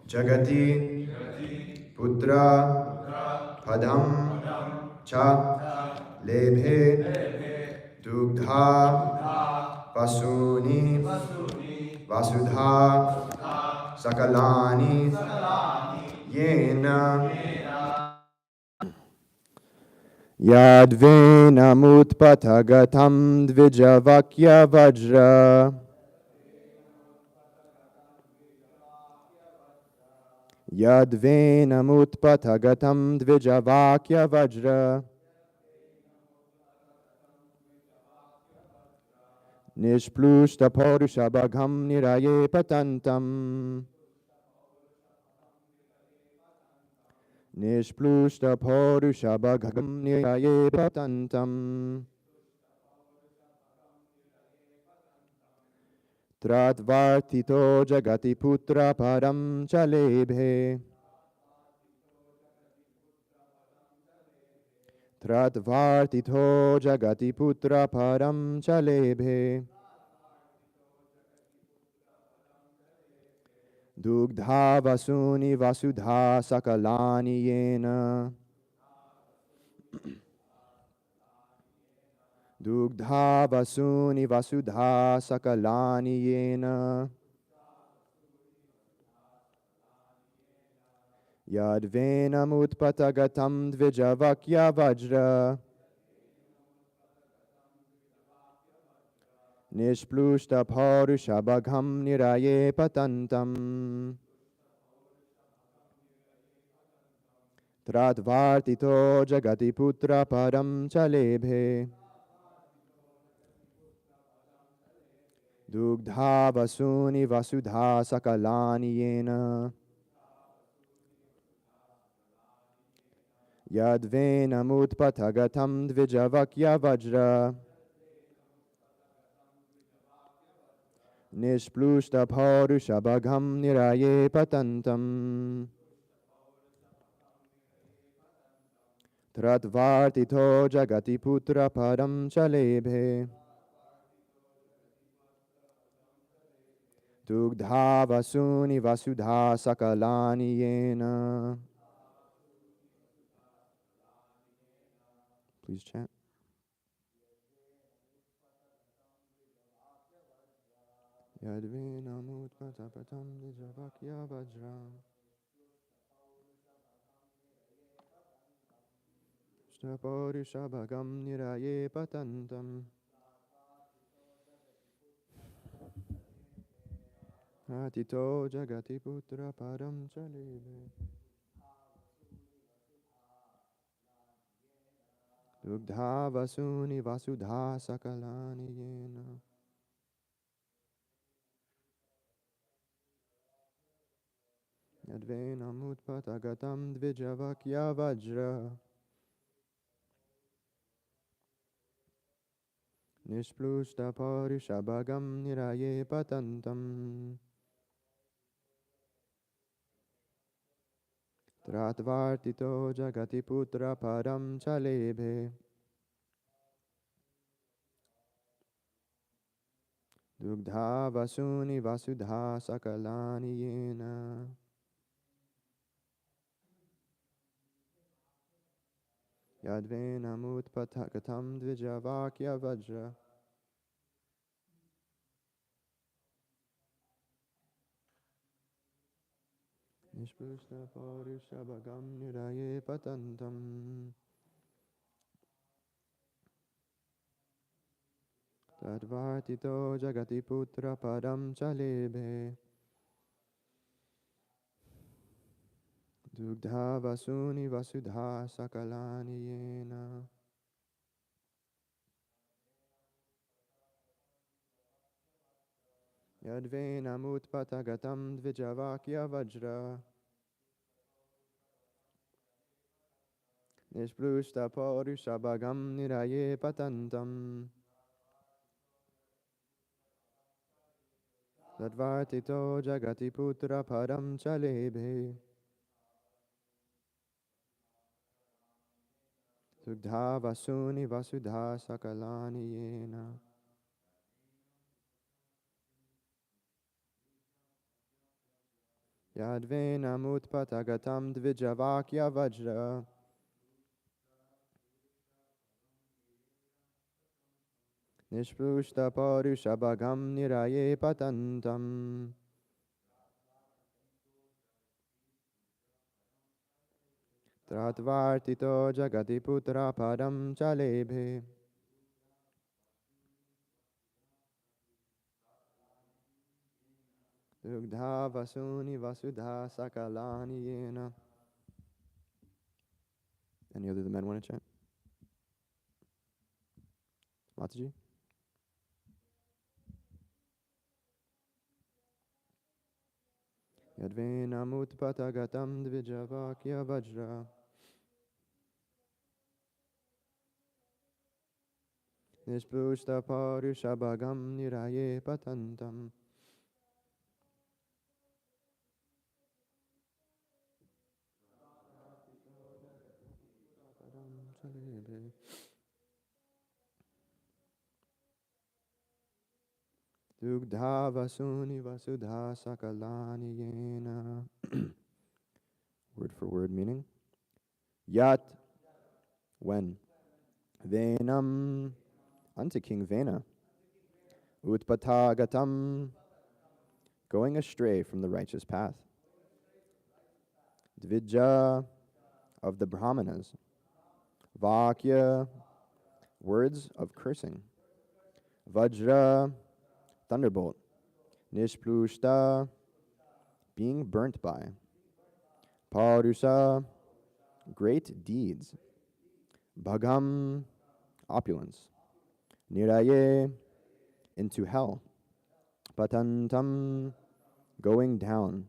jagati putra padam cha lebhe dugdha vasuni vasudha sakalani yena yadvenamutpatagatam dvijavakya vajra yadvenamutpatagatam dvijavakya vajra nishplushta porushabhagam niraye patantam nishplushta porushabhagam niraye patantam tratvartito jagati putra param chalebhe tratvartito jagati putra param chalebhe dugdha vasuni vasudha sakalani yena dugdha vasuni vasudha sakalani yena yadvenamutpatagatam dvijavakya vajra nishplushta porushabhagam niraye patantam tratvartito jagati putra param chalebhe dugdha vasuni vasudha sakalani yena yadvenamutpatagatam dvijavakya vajra nishplushta porushabhagam niraye patantam tratvartito jagati putra param chalebhe dugdha vasuni vasudha sakalani yena. Please chant. Yadvenamutpatagatam dvijavakya vajra Porushabhagam niraye patantam atito jagati putra param chalebe dugdha vasuni vasudha sakalani yena yadvenamutpatagatam dvijavakya vajra nishplushta porushabhagam niraye patantam tratvartito jagati putra param chalebhe dugdha vasuni vasudha sakalani yena yadvenamutpatagatam dvijavakya vajra nishplushta porushabhagam niraye patantam tadvartito jagati putra padam chalebhe dugdha vasuni vasudha sakalani yena yadvenamutpatagatam dvijavakya vajra nishplushta porushabhagam niraye patantam tadvartito jagati putra param chalebhe dugdha vasuni vasudha sakalani yena Yadvenamutpatagatam dvijavakya vajra. Nishprushta parushabhagam niraye patantam. Tratvartito jagati putra padam chalebhe. Dugdha vasuni vasudha sakalani yena. Any other of the men want to chant? Mataji? Yadvenamutpatagatam dvijavakya vajra. Nishpushta parushabhagam niraye patantam. Dugdha vasuni vasudha sakalani yena. Word for word meaning. Yat, when. Venam, unto King Vena. Utpatagatam, going astray from the righteous path. Dvija, of the Brāhmanas. Vakya, words of cursing. Vajra, thunderbolt. Nishplushta, being burnt by. Parusa, great deeds. Bhagam, opulence. Niraye, into hell. Patantam, going down.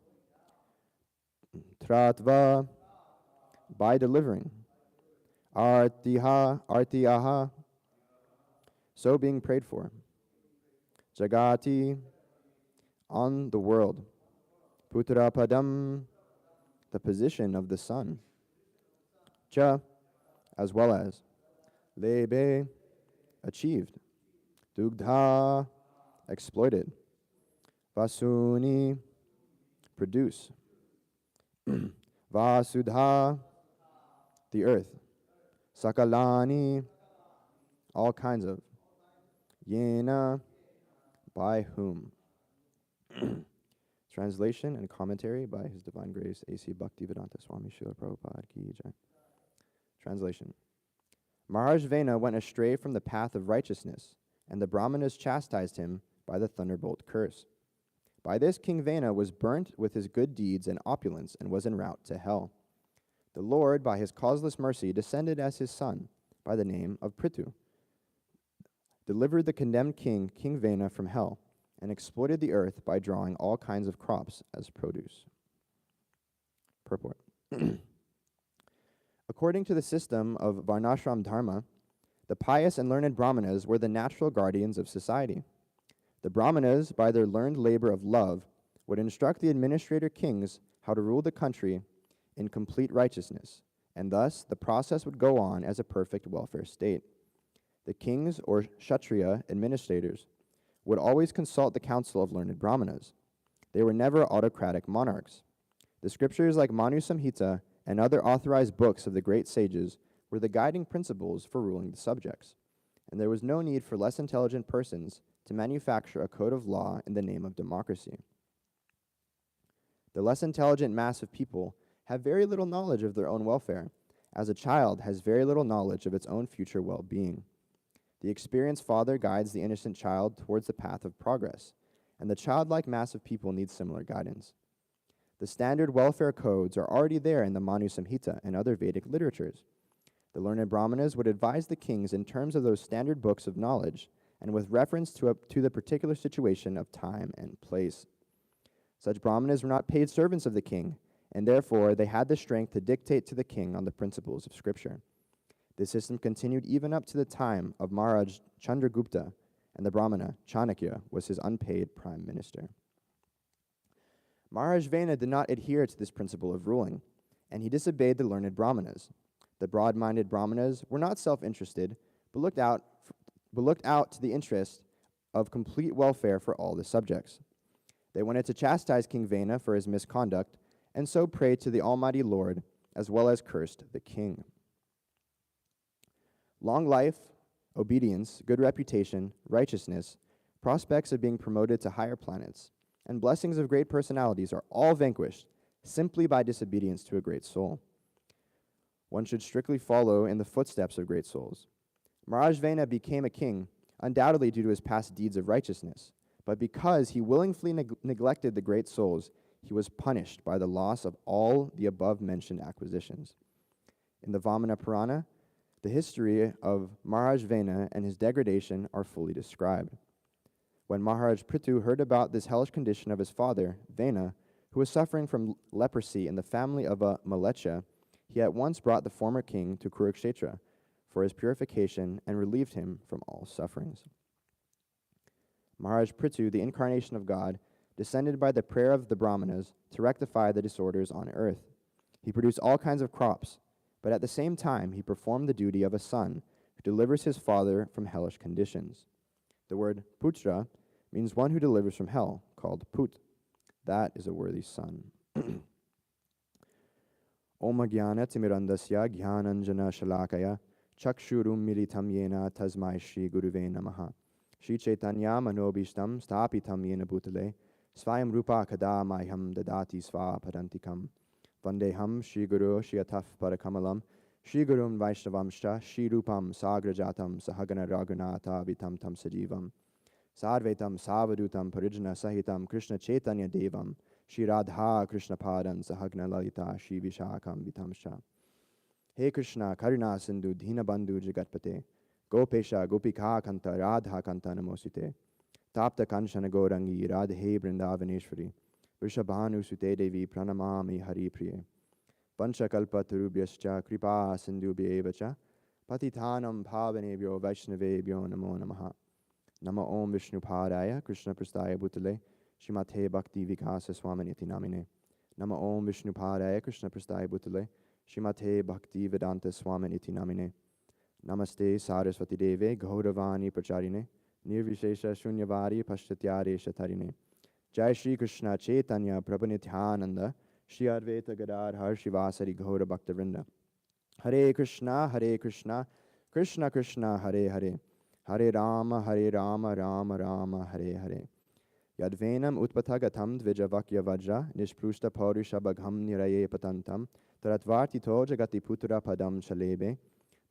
Tratva, by delivering. Artiyaha, so being prayed for. Jagati, on the world. Putrapadam, the position of the sun. Cha, as well as. Lebe, achieved. Dugdha, exploited. Vasuni, produce. Vasudha, the earth. Sakalani, all kinds of. Yena, by whom. Translation and commentary by His Divine Grace A.C. Bhaktivedanta Swami Srila Prabhupada Ki Jai. Translation. Maharaj Vena went astray from the path of righteousness, and the Brāhmanas chastised him by the thunderbolt curse. By this, King Vena was burnt with his good deeds and opulence and was en route to hell. The Lord, by his causeless mercy, descended as his son by the name of Prithu, delivered the condemned king, King Vena, from hell, and exploited the earth by drawing all kinds of crops as produce. Purport. According to the system of Varnashram Dharma, the pious and learned Brāhmanas were the natural guardians of society. The Brāhmanas, by their learned labor of love, would instruct the administrator kings how to rule the country in complete righteousness, and thus the process would go on as a perfect welfare state. The kings, or Kshatriya administrators, would always consult the council of learned Brāhmanas. They were never autocratic monarchs. The scriptures like Manu Samhita and other authorized books of the great sages were the guiding principles for ruling the subjects, and there was no need for less intelligent persons to manufacture a code of law in the name of democracy. The less intelligent mass of people have very little knowledge of their own welfare, as a child has very little knowledge of its own future well-being. The experienced father guides the innocent child towards the path of progress, and the childlike mass of people needs similar guidance. The standard welfare codes are already there in the Manu Samhita and other Vedic literatures. The learned Brāhmanas would advise the kings in terms of those standard books of knowledge and with reference to the particular situation of time and place. Such Brāhmanas were not paid servants of the king, and therefore they had the strength to dictate to the king on the principles of scripture. This system continued even up to the time of Maharaj Chandragupta, and the Brahmana, Chanakya, was his unpaid prime minister. Maharaj Vena did not adhere to this principle of ruling, and he disobeyed the learned Brahmanas. The broad-minded Brahmanas were not self-interested, but looked out to the interest of complete welfare for all the subjects. They wanted to chastise King Vena for his misconduct, and so prayed to the Almighty Lord, as well as cursed the king. Long life, obedience, good reputation, righteousness, prospects of being promoted to higher planets, and blessings of great personalities are all vanquished simply by disobedience to a great soul. One should strictly follow in the footsteps of great souls. Maharaj Vena became a king, undoubtedly due to his past deeds of righteousness, but because he willingly neglected the great souls, he was punished by the loss of all the above-mentioned acquisitions. In the Vamana Purana, the history of Maharaj Vena and his degradation are fully described. When Maharaj Prithu heard about this hellish condition of his father, Vena, who was suffering from leprosy in the family of a Malecha, he at once brought the former king to Kurukshetra for his purification and relieved him from all sufferings. Maharaj Prithu, the incarnation of God, descended by the prayer of the Brāhmanas to rectify the disorders on earth. He produced all kinds of crops, but at the same time he performed the duty of a son who delivers his father from hellish conditions. The word putra means one who delivers from hell, called put. That is a worthy son. Om Jnana Timirandasya Jnananjana Shalakaya Chakshurum Militam Yena Tasmai Shri Guruve Namaha Shri Chaitanya Manobishtam Stapitam Yena Bhutale Svayam Rupa Kada Mayham Dadati Sva Padantikam Vandeham Shri Guru Shri Ataf Parakamalam Shri Gurum Vaishnavamshta Shri Rupam Sagrajatam Sahagana Raghunatha Vitam Tam Sajivam Sarvetam Savadutam Parijana Sahitam Krishna Chaitanya Devam Shri Radha Krishna Padan Sahagna Lalita Shri Vishakam Vitamsha. He Krishna Karuna Sindhu Dina Bandhu Jagatpate Gopesha Gopika Kanta Radha Kanta Namosite Tapta Kanchana Gaurangi Radhe Brindavaneshwari Vrishabhanu Sute Devi Pranamami Hari Priye Panchakalpa Turubhyascha Kripa Sindhu Bhyevacha Patitanam Bhavanebhyo Vaishnavebhyo Namo Namaha Nama Om Vishnu Padaya Krishna Prastaya Bhutale Shrimate Bhakti Vikasa Swaminiti Namine Nama Om Vishnu Padaya Krishna Prastaya Bhutale Shrimate Bhakti Vedanta Swaminiti Namine Namaste Saraswati Deve Gauravani Pracharine Nirvishesha Shunyavadi Pashtatyare Shatarine Jai Shri Krishna Chaitanya Prabhu Shri Advaita Gadadhar Shivasari Gaura Bhakta Vrinda Hare Krishna Krishna Krishna Hare Hare Hare Rama Rama Rama Hare Hare Yadvenam Utpatagatam Dvijavakya Vajra Nishprushta Paurishabhagham Niraye Patantam Taratvartito Jagati Putra Padam Chalebe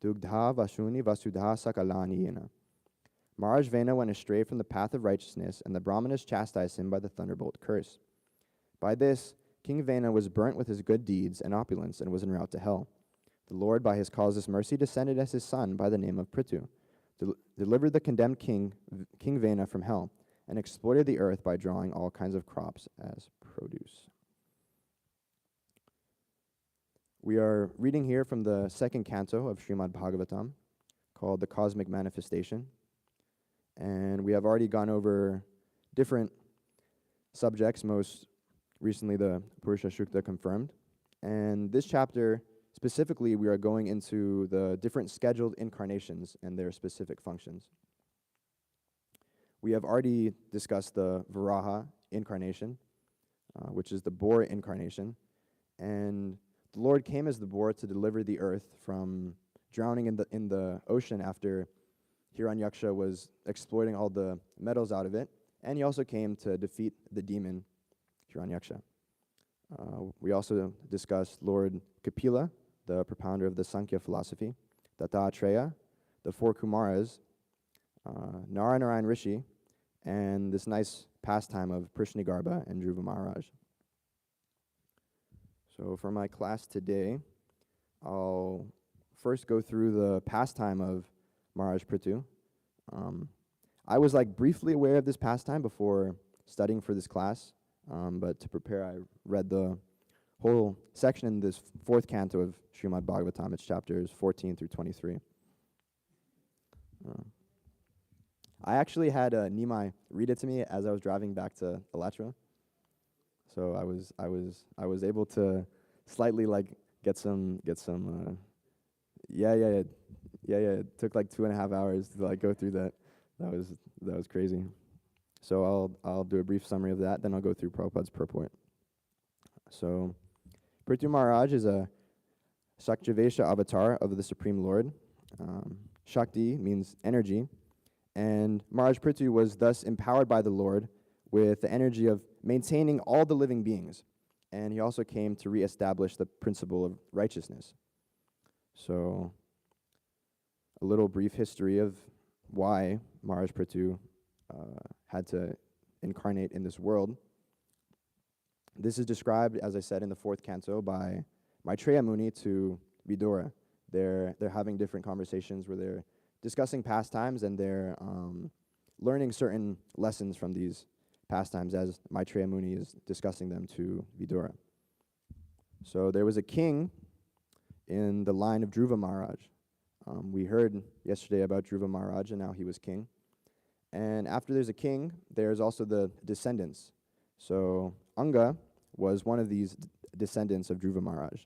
Dugdha Vasuni Vasudha Sakalani Yena. Maharaj Vena went astray from the path of righteousness, and the Brāhmanas chastised him by the thunderbolt curse. By this, King Vena was burnt with his good deeds and opulence and was en route to hell. The Lord, by his causeless mercy, descended as his son by the name of Prithu, delivered the condemned King Vena from hell, and exploited the earth by drawing all kinds of crops as produce. We are reading here from the second canto of Srimad Bhagavatam, called The Cosmic Manifestation. And we have already gone over different subjects, most recently the Purusha Shukta confirmed. And this chapter, specifically, we are going into the different scheduled incarnations and their specific functions. We have already discussed the Varaha incarnation, which is the boar incarnation. And the Lord came as the boar to deliver the earth from drowning in the ocean after Hiranyaksha was exploiting all the metals out of it. And he also came to defeat the demon Hiranyaksha. We also discussed Lord Kapila, the propounder of the Sankhya philosophy, Dattatreya, the four Kumaras, Narayana Rishi, and this nice pastime of Prishnigarbha and Dhruva Maharaj. So for my class today, I'll first go through the pastime of Maharaj Prithu. I was briefly aware of this pastime before studying for this class, but to prepare, I read the whole section in this fourth canto of Srimad Bhagavatam. It's chapters 14 through 23. I actually had Nimai read it to me as I was driving back to Alatra, so I was able to slightly get some. It took 2.5 hours to go through that. That was crazy. So I'll do a brief summary of that, then I'll go through Prabhupada's purport. So Prithu Maharaj is a Shaktivesha avatar of the Supreme Lord. Shakti means energy, and Maharaj Prithu was thus empowered by the Lord with the energy of maintaining all the living beings, and he also came to reestablish the principle of righteousness. So a little brief history of why Maharaj Prithu had to incarnate in this world. This is described, as I said, in the 4th canto by Maitreya Muni to Vidura. They're having different conversations where they're discussing pastimes, and they're learning certain lessons from these pastimes as Maitreya Muni is discussing them to Vidura. So there was a king in the line of Dhruva Maharaj. We heard yesterday about Dhruva Maharaj, and now he was king. And after there's a king, there's also the descendants. So Anga was one of these descendants of Dhruva Maharaj.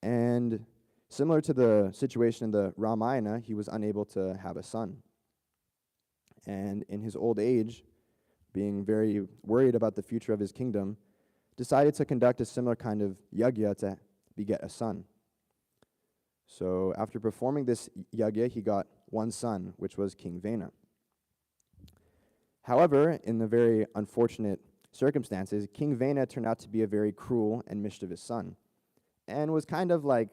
And similar to the situation in the Ramayana, he was unable to have a son. And in his old age, being very worried about the future of his kingdom, decided to conduct a similar kind of yagya to beget a son. So after performing this yagya, he got one son, which was King Vena. However, in the very unfortunate circumstances, King Vena turned out to be a very cruel and mischievous son, and was kind of like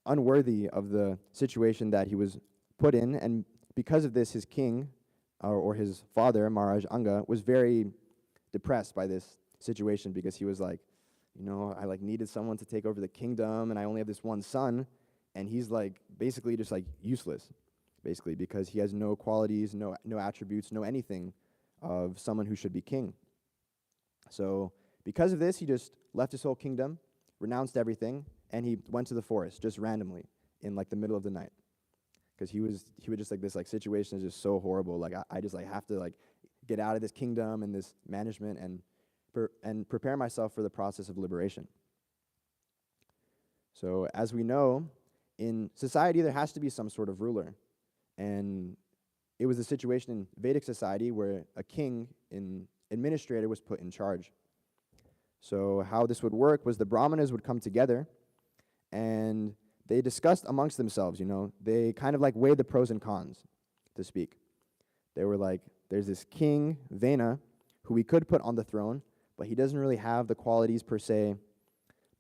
unworthy of the situation that he was put in, and because of this, his king, or his father, Maharaj Anga, was very depressed by this situation, because he was like, I needed someone to take over the kingdom, and I only have this one son, and he's like basically just like useless, basically, because he has no qualities, no attributes, no anything of someone who should be king. So because of this, he just left his whole kingdom, renounced everything, and he went to the forest just randomly in like the middle of the night, because he would just like, this like situation is just so horrible. Like I just like have to like get out of this kingdom and this management and prepare myself for the process of liberation. So as we know, in society there has to be some sort of ruler, and it was a situation in Vedic society where a king, an administrator, was put in charge. So how this would work was the Brāhmanas would come together, and they discussed amongst themselves, they kind of like weighed the pros and cons, to speak. They were like, there's this king, Vena, who we could put on the throne, but he doesn't really have the qualities per se.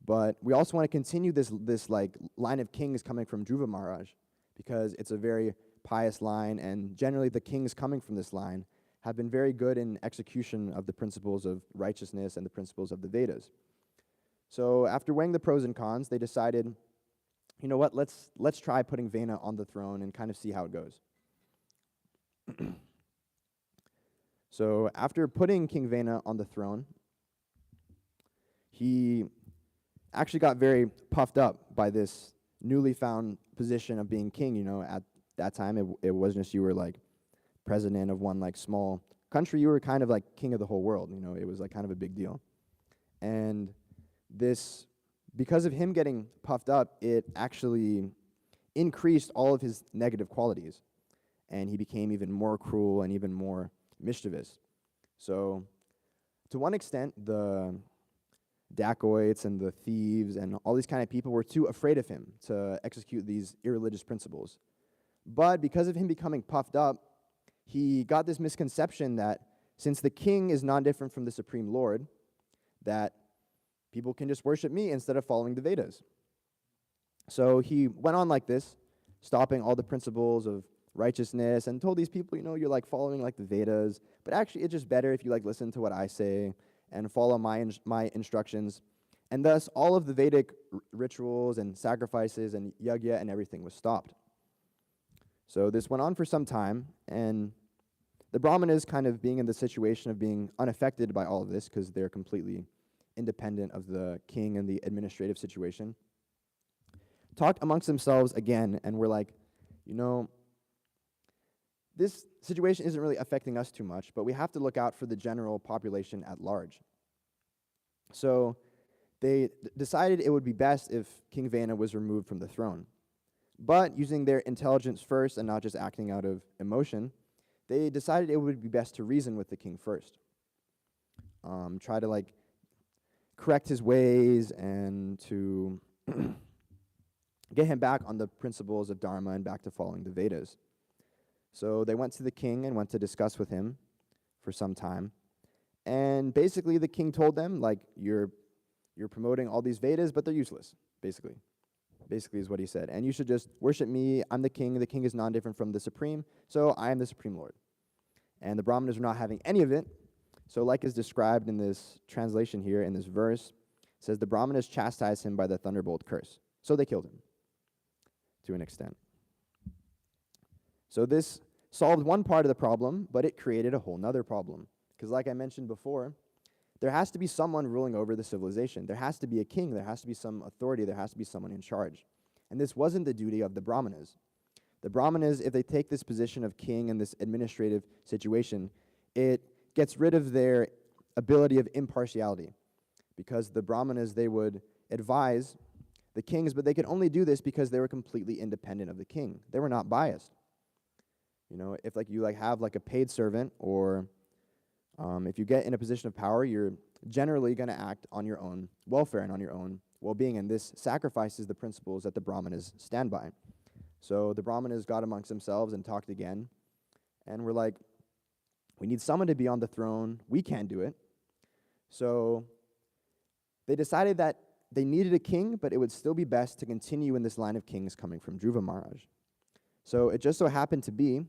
But we also want to continue this like line of kings coming from Dhruva Maharaj, because it's a very pious line, and generally the kings coming from this line have been very good in execution of the principles of righteousness and the principles of the Vedas. So after weighing the pros and cons, they decided, let's try putting Vena on the throne and kind of see how it goes. So after putting King Vena on the throne, he actually got very puffed up by this newly found position of being king. At that time, it wasn't just you were like president of one like small country, you were kind of like king of the whole world. It was like kind of a big deal. And this, because of him getting puffed up, it actually increased all of his negative qualities, and he became even more cruel and even more mischievous. So to one extent, the dacoits and the thieves and all these kind of people were too afraid of him to execute these irreligious principles. But because of him becoming puffed up, he got this misconception that since the king is non-different from the Supreme Lord, that people can just worship me instead of following the Vedas. So he went on like this, stopping all the principles of righteousness, and told these people, you're like following like the Vedas, but actually it's just better if you like listen to what I say and follow my instructions. And thus all of the Vedic rituals and sacrifices and yagya and everything was stopped. So this went on for some time, and the Brāhmanas, kind of being in the situation of being unaffected by all of this, because they're completely independent of the king and the administrative situation, talked amongst themselves again and were like, this situation isn't really affecting us too much, but we have to look out for the general population at large. So they decided it would be best if King Vena was removed from the throne. But using their intelligence first and not just acting out of emotion, they decided it would be best to reason with the king first. Try to like correct his ways and to get him back on the principles of Dharma and back to following the Vedas. So they went to the king and went to discuss with him for some time. And basically the king told them, like, you're promoting all these Vedas, but they're useless, basically. Basically is what he said. And you should just worship me. I'm the king. The king is non-different from the supreme, so I am the supreme lord. And the Brahmanas were not having any of it. So like is described in this translation here, in this verse, it says the Brahmanas chastised him by the thunderbolt curse. So they killed him, to an extent. So this solved one part of the problem, but it created a whole nother problem. Because like I mentioned before, there has to be someone ruling over the civilization. There has to be a king. There has to be some authority. There has to be someone in charge. And this wasn't the duty of the Brahmanas. The Brahmanas, if they take this position of king in this administrative situation, it gets rid of their ability of impartiality. Because the Brahmanas, they would advise the kings, but they could only do this because they were completely independent of the king. They were not biased. You know, if like you have like a paid servant, or if you get in a position of power, you're generally going to act on your own welfare and on your own well-being, and this sacrifices the principles that the Brahmanas stand by. So the Brahmanas got amongst themselves and talked again, and were like, we need someone to be on the throne. We can't do it. So they decided that they needed a king, but it would still be best to continue in this line of kings coming from Dhruva Maharaj. So it just so happened to be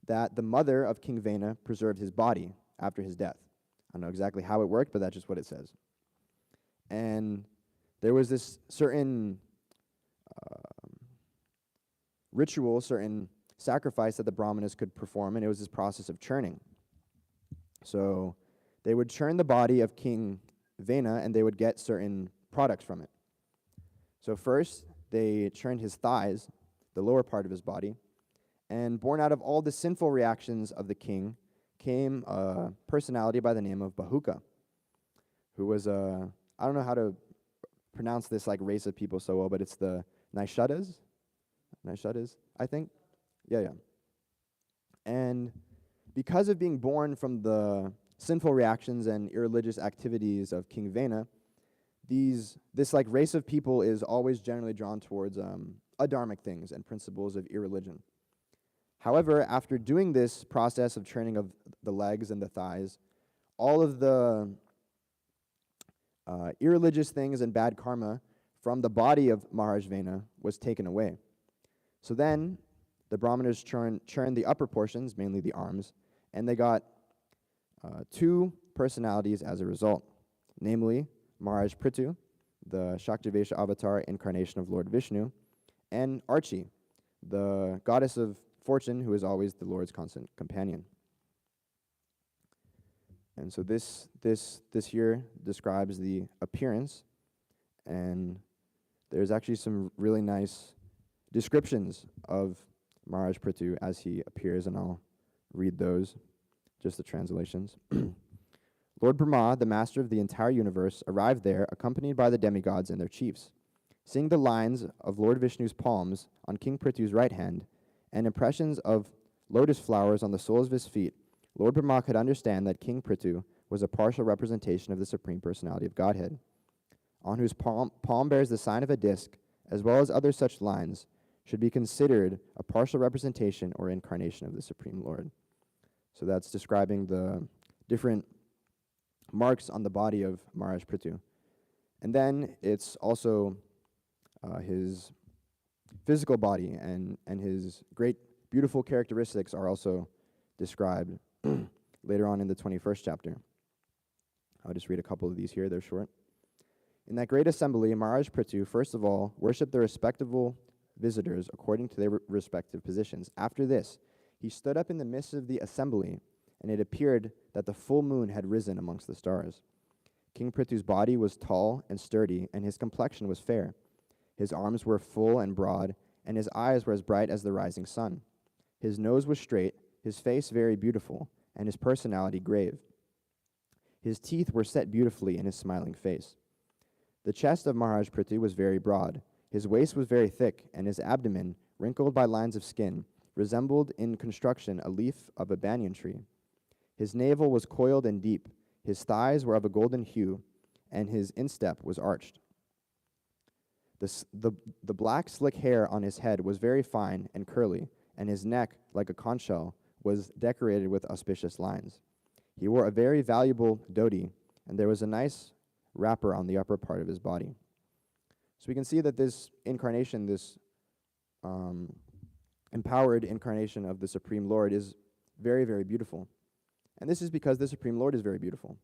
that the mother of King Vena preserved his body after his death. I don't know exactly how it worked, but that's just what it says. And there was this certain ritual, certain sacrifice that the Brahmanas could perform, and it was this process of churning. So they would churn the body of King Vena, and they would get certain products from it. So first, they churned his thighs, the lower part of his body, and born out of all the sinful reactions of the king came a personality by the name of Bahuka, who was I don't know how to pronounce this like race of people so well, but it's the Naishadas, I think. Yeah. And because of being born from the sinful reactions and irreligious activities of King Vena, this like race of people is always generally drawn towards adharmic things and principles of irreligion. However, after doing this process of churning of the legs and the thighs, all of the irreligious things and bad karma from the body of Maharaj Vena was taken away. So then the Brahmanas churned the upper portions, mainly the arms, and they got two personalities as a result, namely Maharaj Prithu, the Shaktivesha avatar incarnation of Lord Vishnu, and Archi, the goddess of fortune, who is always the Lord's constant companion. And so this here describes the appearance, and there's actually some really nice descriptions of Maharaj Prithu as he appears, and I'll read those, just the translations. Lord Brahma, the master of the entire universe, arrived there accompanied by the demigods and their chiefs. Seeing the lines of Lord Vishnu's palms on King Prithu's right hand and impressions of lotus flowers on the soles of his feet, Lord Brahma could understand that King Prithu was a partial representation of the Supreme Personality of Godhead, on whose palm bears the sign of a disc, as well as other such lines, should be considered a partial representation or incarnation of the Supreme Lord. So that's describing the different marks on the body of Maharaj Prithu. And then it's also his physical body and his great, beautiful characteristics are also described later on in the 21st chapter. I'll just read a couple of these here, they're short. In that great assembly, Maharaj Prithu, first of all, worshipped the respectable visitors according to their respective positions. After this, he stood up in the midst of the assembly, and it appeared that the full moon had risen amongst the stars. King Prithu's body was tall and sturdy, and his complexion was fair. His arms were full and broad, and his eyes were as bright as the rising sun. His nose was straight, his face very beautiful, and his personality grave. His teeth were set beautifully in his smiling face. The chest of Maharaj Prithu was very broad. His waist was very thick, and his abdomen, wrinkled by lines of skin, resembled in construction a leaf of a banyan tree. His navel was coiled and deep, his thighs were of a golden hue, and his instep was arched. The black slick hair on his head was very fine and curly, and his neck, like a conch shell, was decorated with auspicious lines. He wore a very valuable dhoti, and there was a nice wrapper on the upper part of his body. So we can see that this incarnation, this empowered incarnation of the Supreme Lord is very, very beautiful. And this is because the Supreme Lord is very beautiful.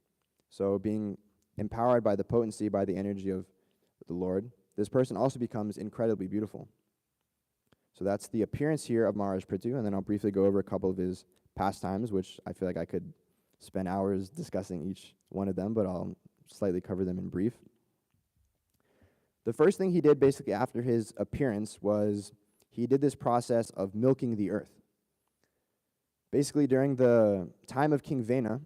So being empowered by the potency, by the energy of the Lord, this person also becomes incredibly beautiful. So that's the appearance here of Maharaj Prithu, and then I'll briefly go over a couple of his pastimes, which I feel like I could spend hours discussing each one of them, but I'll slightly cover them in brief. The first thing he did basically after his appearance was he did this process of milking the earth. Basically, during the time of King Vena,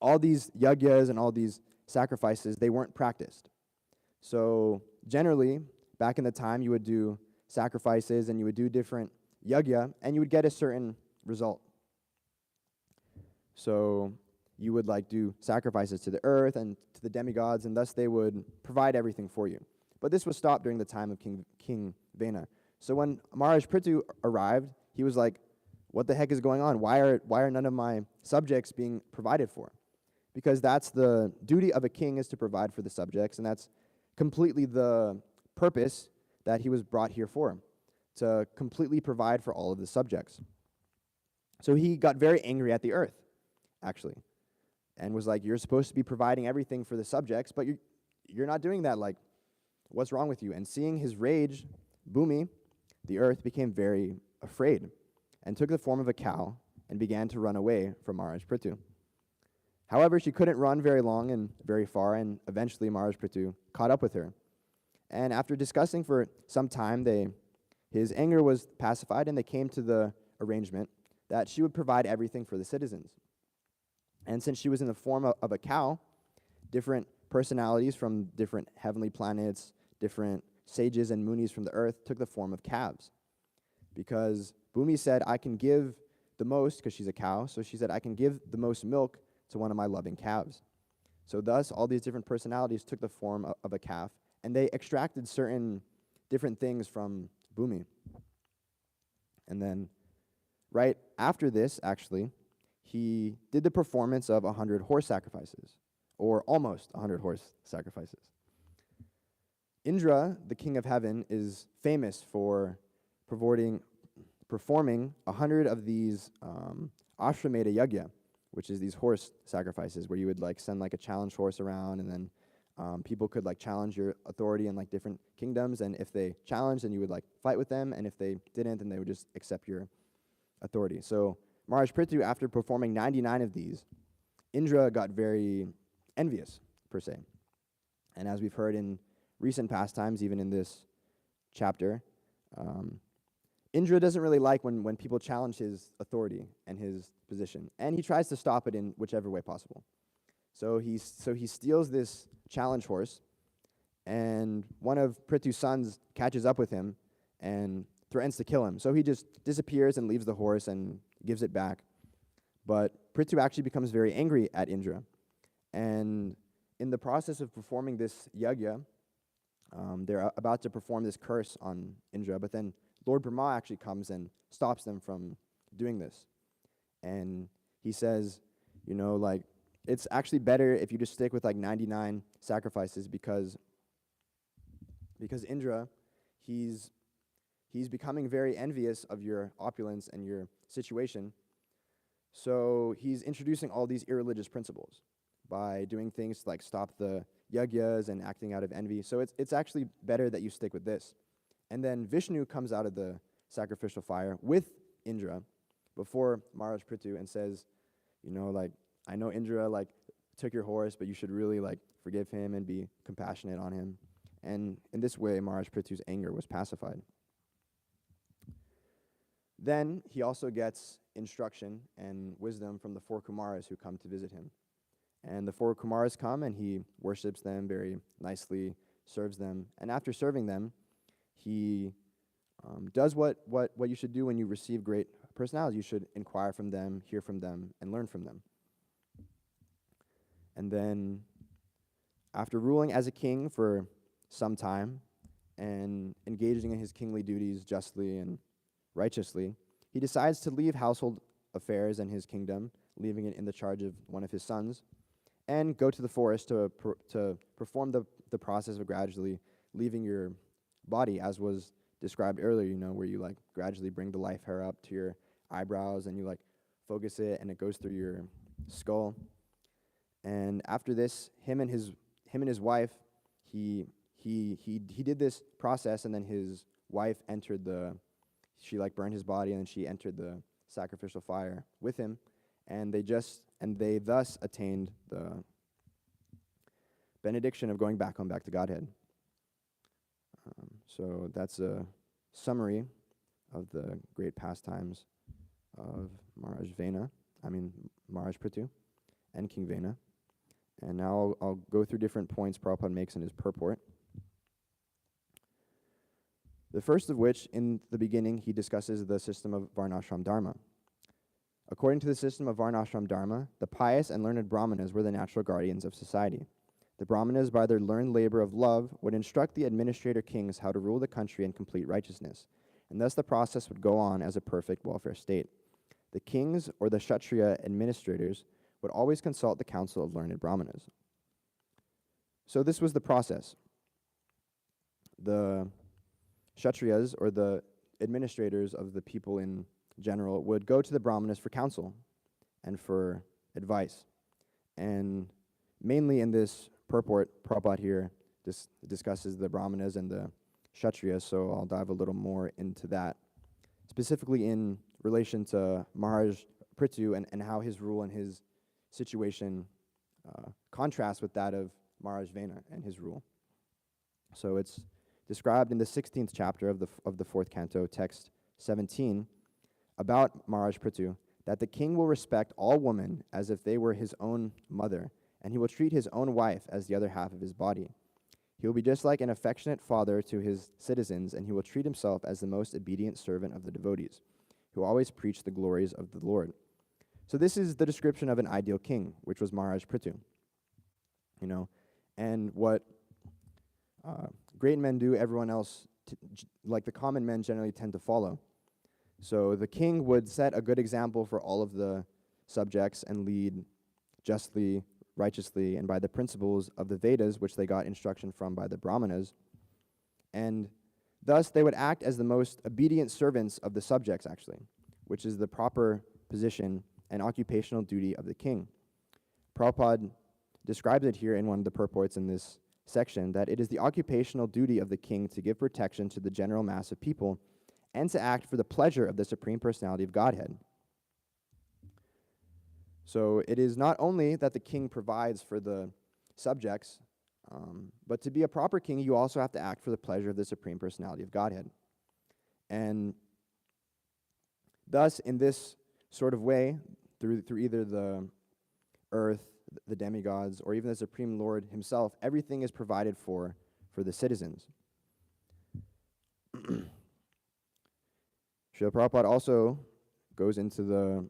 all these yagyas and all these sacrifices, they weren't practiced. So generally, back in the time, you would do sacrifices and you would do different yagya, and you would get a certain result. So you would do sacrifices to the earth and to the demigods, and thus they would provide everything for you. But this was stopped during the time of King Vena. So when Maharaj Prithu arrived, he was like, what the heck is going on? Why are none of my subjects being provided for? Because that's the duty of a king, is to provide for the subjects, and that's completely the purpose that he was brought here for, to completely provide for all of the subjects. So he got very angry at the earth, actually, and was like, you're supposed to be providing everything for the subjects, but you're not doing that. Like, what's wrong with you? And seeing his rage, Bhumi, the earth, became very afraid and took the form of a cow and began to run away from Maharaj Prithu. However, she couldn't run very long and very far, and eventually Maharaj Prithu caught up with her. And after discussing for some time, his anger was pacified, and they came to the arrangement that she would provide everything for the citizens. And since she was in the form of a cow, different personalities from different heavenly planets, different sages and munis from the earth took the form of calves. Because Bhumi said, I can give the most, because she's a cow, so she said, I can give the most milk to one of my loving calves. So thus, all these different personalities took the form of a calf, and they extracted certain different things from Bhumi. And then, right after this, actually, he did the performance of 100 horse sacrifices, or almost 100 horse sacrifices. Indra, the king of heaven, is famous for performing 100 of these Ashwamedha Yagya, which is these horse sacrifices, where you would send a challenge horse around, and then people could challenge your authority in different kingdoms, and if they challenged, then you would fight with them, and if they didn't, then they would just accept your authority. So Maharaj Prithu, after performing 99 of these, Indra got very envious, per se. And as we've heard in recent pastimes, even in this chapter, Indra doesn't really like when people challenge his authority and his position, and he tries to stop it in whichever way possible. So he steals this challenge horse, and one of Prithu's sons catches up with him and threatens to kill him. So he just disappears and leaves the horse and gives it back. But Prithu actually becomes very angry at Indra, and in the process of performing this yagya, they're about to perform this curse on Indra, but then Lord Brahma actually comes and stops them from doing this. And he says, it's actually better if you just stick with 99 sacrifices, because Indra, he's becoming very envious of your opulence and your situation. So he's introducing all these irreligious principles by doing things like stop the yagyas and acting out of envy. So it's actually better that you stick with this. And then Vishnu comes out of the sacrificial fire with Indra before Maharaj Prithu and says, I know Indra took your horse, but you should really forgive him and be compassionate on him. And in this way, Maharaj Prithu's anger was pacified. Then he also gets instruction and wisdom from the 4 Kumaras who come to visit him. And the 4 Kumaras come, and he worships them very nicely, serves them. And after serving them, he does what you should do when you receive great personalities. You should inquire from them, hear from them, and learn from them. And then, after ruling as a king for some time and engaging in his kingly duties justly and righteously, he decides to leave household affairs and his kingdom, leaving it in the charge of one of his sons, and go to the forest to perform the process of gradually leaving your body, as was described earlier, where you like gradually bring the life hair up to your eyebrows and you like focus it and it goes through your skull. And after this, him and his wife, he did this process, and then his wife she like burned his body, and then she entered the sacrificial fire with him, and they thus attained the benediction of going back to Godhead. So that's a summary of the great pastimes of Maharaj Prithu and King Vena. And now I'll go through different points Prabhupada makes in his purport. The first of which, in the beginning, he discusses the system of Varnashram Dharma. According to the system of Varnashram Dharma, the pious and learned Brāhmanas were the natural guardians of society. The Brāhmanas, by their learned labor of love, would instruct the administrator kings how to rule the country in complete righteousness, and thus the process would go on as a perfect welfare state. The kings, or the Kshatriya administrators, would always consult the council of learned Brāhmanas. So this was the process. The Kshatriyas, or the administrators of the people in general, would go to the Brāhmanas for counsel and for advice. And mainly in this purport, Prabhupada here discusses the Brāhmanas and the Kshatriyas, so I'll dive a little more into that, specifically in relation to Maharaj Prithu and how his rule and his situation contrasts with that of Maharaj Vena and his rule. So it's described in the 16th chapter of the 4th canto, text 17, about Maharaj Prithu, that the king will respect all women as if they were his own mother, and he will treat his own wife as the other half of his body. He will be just like an affectionate father to his citizens, and he will treat himself as the most obedient servant of the devotees, who always preach the glories of the Lord. So this is the description of an ideal king, which was Maharaj Prithu. And what great men do, everyone else, like the common men, generally tend to follow. So the king would set a good example for all of the subjects and lead justly, righteously, and by the principles of the Vedas, which they got instruction from by the Brāhmanas. And thus they would act as the most obedient servants of the subjects, actually, which is the proper position and occupational duty of the king. Prabhupada describes it here in one of the purports in this section, that it is the occupational duty of the king to give protection to the general mass of people and to act for the pleasure of the Supreme Personality of Godhead. So it is not only that the king provides for the subjects, but to be a proper king, you also have to act for the pleasure of the Supreme Personality of Godhead. And thus, in this sort of way, through either the earth, the demigods, or even the Supreme Lord himself, everything is provided for the citizens. Srila Prabhupada also goes into the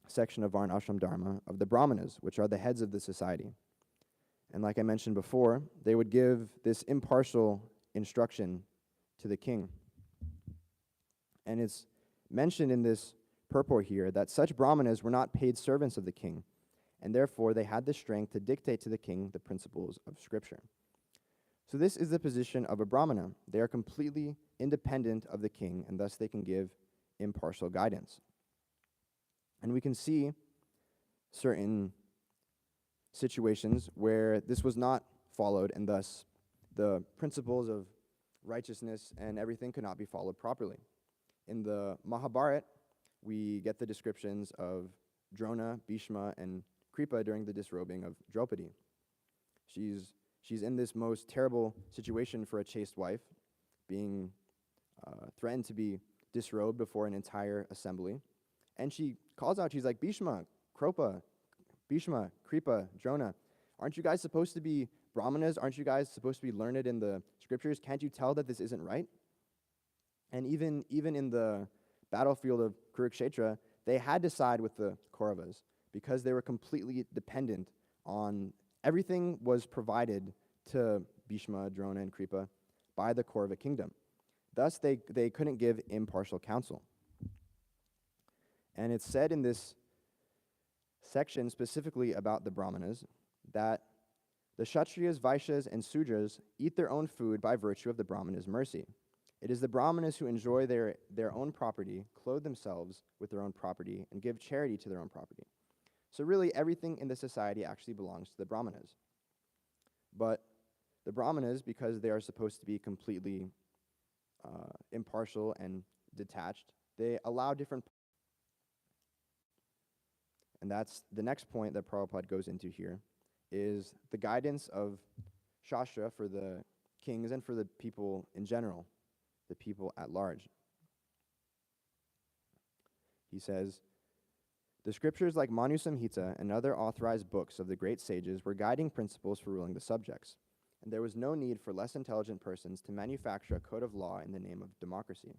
section of Varnashram Dharma of the Brāhmanas, which are the heads of the society. And like I mentioned before, they would give this impartial instruction to the king. And it's mentioned in this purport here that such Brāhmanas were not paid servants of the king, and therefore they had the strength to dictate to the king the principles of Scripture. So this is the position of a Brāhmana. They are completely independent of the king, and thus they can give impartial guidance. And we can see certain situations where this was not followed, and thus the principles of righteousness and everything could not be followed properly. In the Mahabharata, we get the descriptions of Drona, Bhishma, and Kripa during the disrobing of Draupadi. She's in this most terrible situation for a chaste wife, being threatened to be disrobed before an entire assembly. And she calls out, she's like, Bhishma, Kripa, Drona, aren't you guys supposed to be Brāhmanas? Aren't you guys supposed to be learned in the scriptures? Can't you tell that this isn't right? And even in the battlefield of Kurukshetra, they had to side with the Kauravas because they were completely dependent on everything was provided to Bhishma, Drona, and Kripa by the Kaurava kingdom. Thus, they couldn't give impartial counsel. And it's said in this section specifically about the Brahmanas that the Kshatriyas, Vaishyas, and Sudras eat their own food by virtue of the Brahmanas' mercy. It is the Brahmanas who enjoy their own property, clothe themselves with their own property, and give charity to their own property. So really, everything in the society actually belongs to the Brahmanas. But the Brahmanas, because they are supposed to be completely impartial and detached, they allow different. And that's the next point that Prabhupada goes into here, is the guidance of Shastra for the kings and for the people in general, the people at large. He says, the scriptures like Manu Samhita and other authorized books of the great sages were guiding principles for ruling the subjects, and there was no need for less intelligent persons to manufacture a code of law in the name of democracy.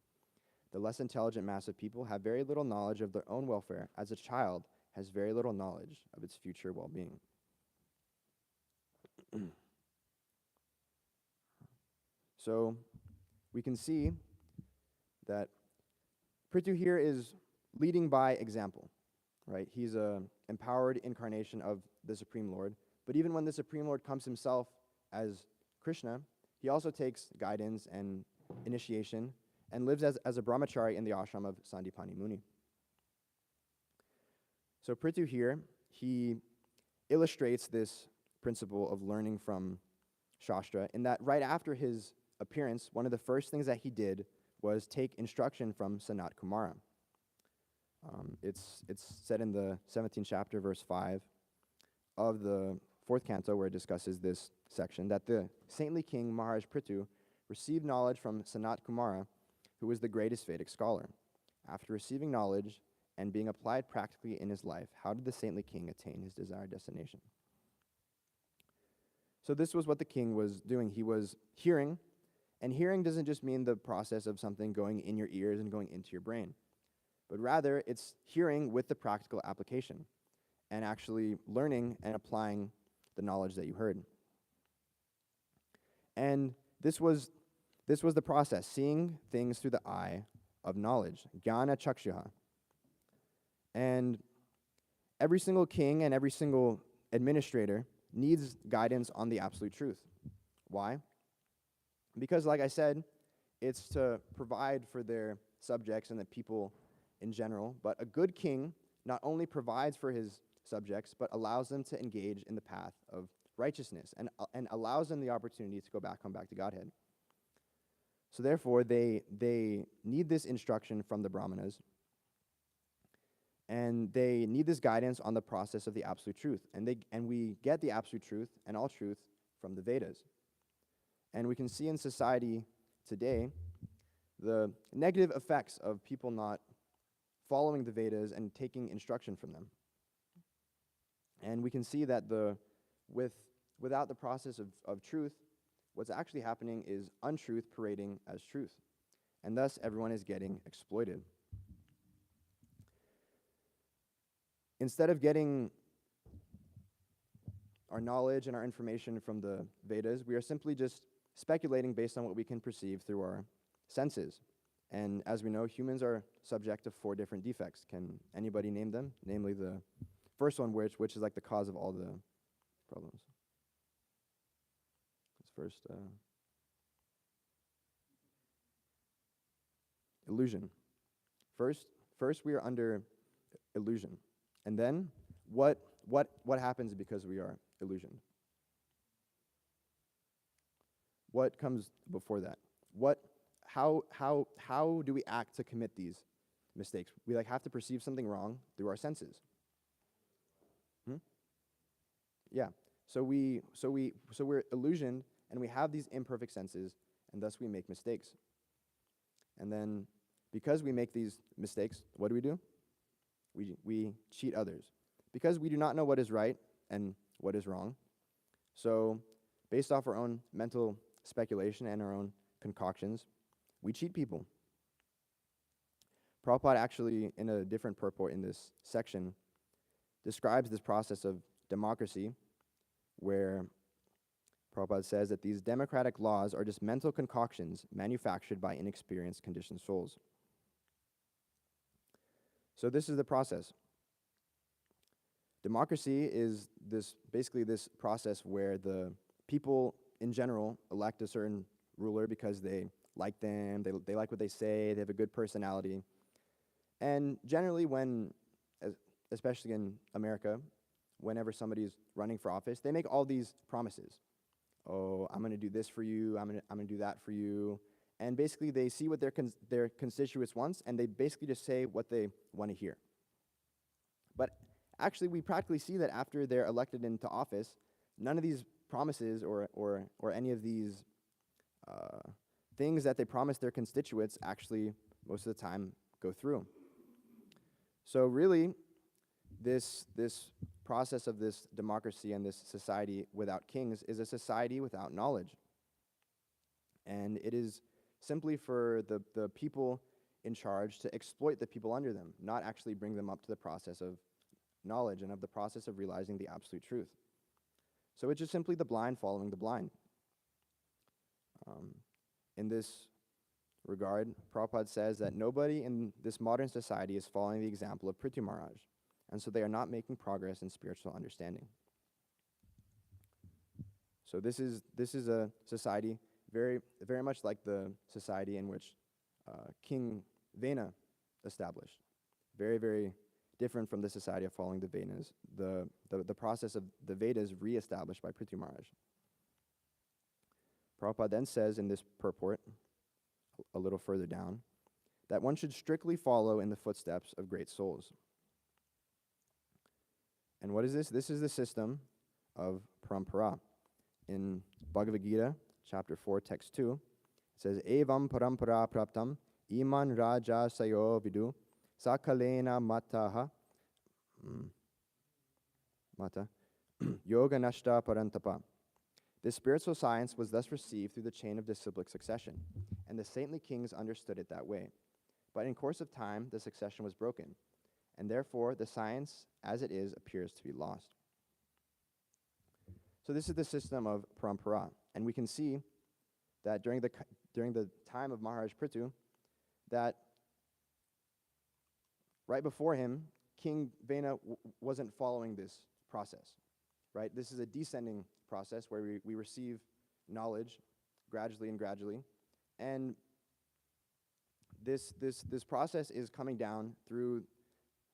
The less intelligent mass of people have very little knowledge of their own welfare, as a child has very little knowledge of its future well-being. So we can see that Prithu here is leading by example, right? He's an empowered incarnation of the Supreme Lord, but even when the Supreme Lord comes himself as Krishna, he also takes guidance and initiation and lives as a brahmachari in the ashram of Sandipani Muni. So Prithu here, he illustrates this principle of learning from Shastra in that right after his appearance, one of the first things that he did was take instruction from Sanat Kumara. It's said in the 17th chapter, verse 5 of the 4th canto, where it discusses this section, that the saintly king Maharaj Prithu received knowledge from Sanat Kumara, who was the greatest Vedic scholar. After receiving knowledge and being applied practically in his life, how did the saintly king attain his desired destination? So this was what the king was doing. He was hearing, and hearing doesn't just mean the process of something going in your ears and going into your brain, but rather it's hearing with the practical application and actually learning and applying the knowledge that you heard. And this was the process, seeing things through the eye of knowledge, jnana chakshuha. And every single king and every single administrator needs guidance on the absolute truth. Why? Because, like I said, it's to provide for their subjects and the people in general, but a good king not only provides for his subjects, but allows them to engage in the path of righteousness and allows them the opportunity to come back to Godhead. So therefore, they need this instruction from the Brahmanas, and they need this guidance on the process of the absolute truth. And we get the absolute truth and all truth from the Vedas. And we can see in society today the negative effects of people not following the Vedas and taking instruction from them. And we can see that without the process of truth, what's actually happening is untruth parading as truth. And thus, everyone is getting exploited. Instead of getting our knowledge and our information from the Vedas, we are simply just speculating based on what we can perceive through our senses. And as we know, humans are subject to 4 different defects. Can anybody name them? Namely the first one, which is like the cause of all the problems. First, illusion. First, we are under illusion. And then, what happens because we are illusioned? What comes before that? How do we act to commit these mistakes? We have to perceive something wrong through our senses. Yeah. So we're illusioned, and we have these imperfect senses, and thus we make mistakes. And then, because we make these mistakes, what do? We cheat others. Because we do not know what is right and what is wrong. So, based off our own mental speculation and our own concoctions, we cheat people. Prabhupada actually, in a different purport in this section, describes this process of democracy, where Prabhupada says that these democratic laws are just mental concoctions manufactured by inexperienced conditioned souls. So this is the process. Democracy is basically this process where the people in general elect a certain ruler because they like them, they like what they say, they have a good personality. And generally especially in America, whenever somebody's running for office, they make all these promises. Oh, I'm going to do this for you, I'm going to do that for you. And basically they see what their constituents want, and they basically just say what they want to hear. But actually, we practically see that after they're elected into office, none of these promises or any of these things that they promise their constituents actually, most of the time, go through. So really, this process of this democracy and this society without kings is a society without knowledge. And it is simply for the people in charge to exploit the people under them, not actually bring them up to the process of knowledge and of the process of realizing the absolute truth. So it's just simply the blind following the blind. In this regard, Prabhupada says that nobody in this modern society is following the example of Prithu Maharaj, and so they are not making progress in spiritual understanding. So this is a society very, very much like the society in which King Vena established. Very, very different from the society of following the Vedas. The process of the Vedas re-established by Prithu Maharaj. Prabhupada then says in this purport, a little further down, that one should strictly follow in the footsteps of great souls. And what is this? This is the system of parampara. In Bhagavad Gita, chapter 4, text 2, it says, Evam parampara praptam iman raja sayo vidu sakalena mataha mata yoga nashta parantapa. This spiritual science was thus received through the chain of disciplic succession, and the saintly kings understood it that way. But in course of time, the succession was broken, and therefore the science as it is appears to be lost. So this is the system of parampara, and we can see that during the time of Maharaj Prithu, that right before him, King Vena wasn't following this process, right? This is a descending process where we receive knowledge gradually, and this process is coming down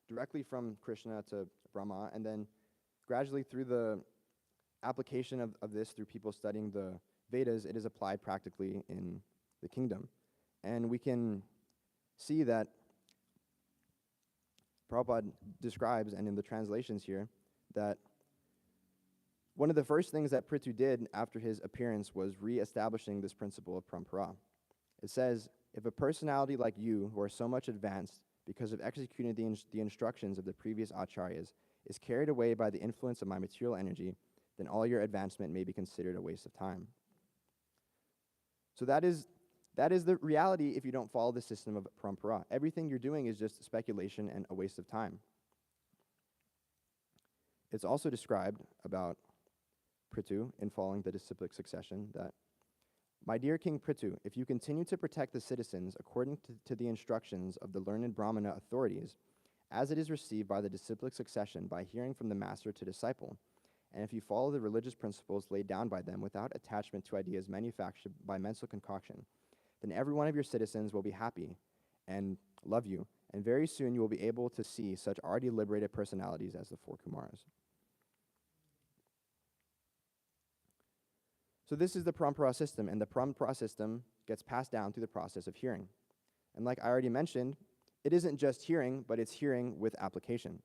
directly from Krishna to Brahma, and then gradually through the application of this through people studying the Vedas, it is applied practically in the kingdom. And we can see that Prabhupada describes, and in the translations here, that one of the first things that Prithu did after his appearance was re-establishing this principle of parampara. It says, if a personality like you, who are so much advanced because of executing the instructions of the previous acharyas, is carried away by the influence of my material energy, then all your advancement may be considered a waste of time. So that is the reality if you don't follow the system of parampara. Everything you're doing is just speculation and a waste of time. It's also described about Prithu in following the disciplic succession that, my dear King Prithu, if you continue to protect the citizens according to the instructions of the learned Brahmana authorities, as it is received by the disciplic succession by hearing from the master to disciple, and if you follow the religious principles laid down by them without attachment to ideas manufactured by mental concoction, then every one of your citizens will be happy and love you, and very soon you will be able to see such already liberated personalities as the four Kumaras. So this is the parampara system, and the parampara system gets passed down through the process of hearing. And like I already mentioned, it isn't just hearing, but it's hearing with application.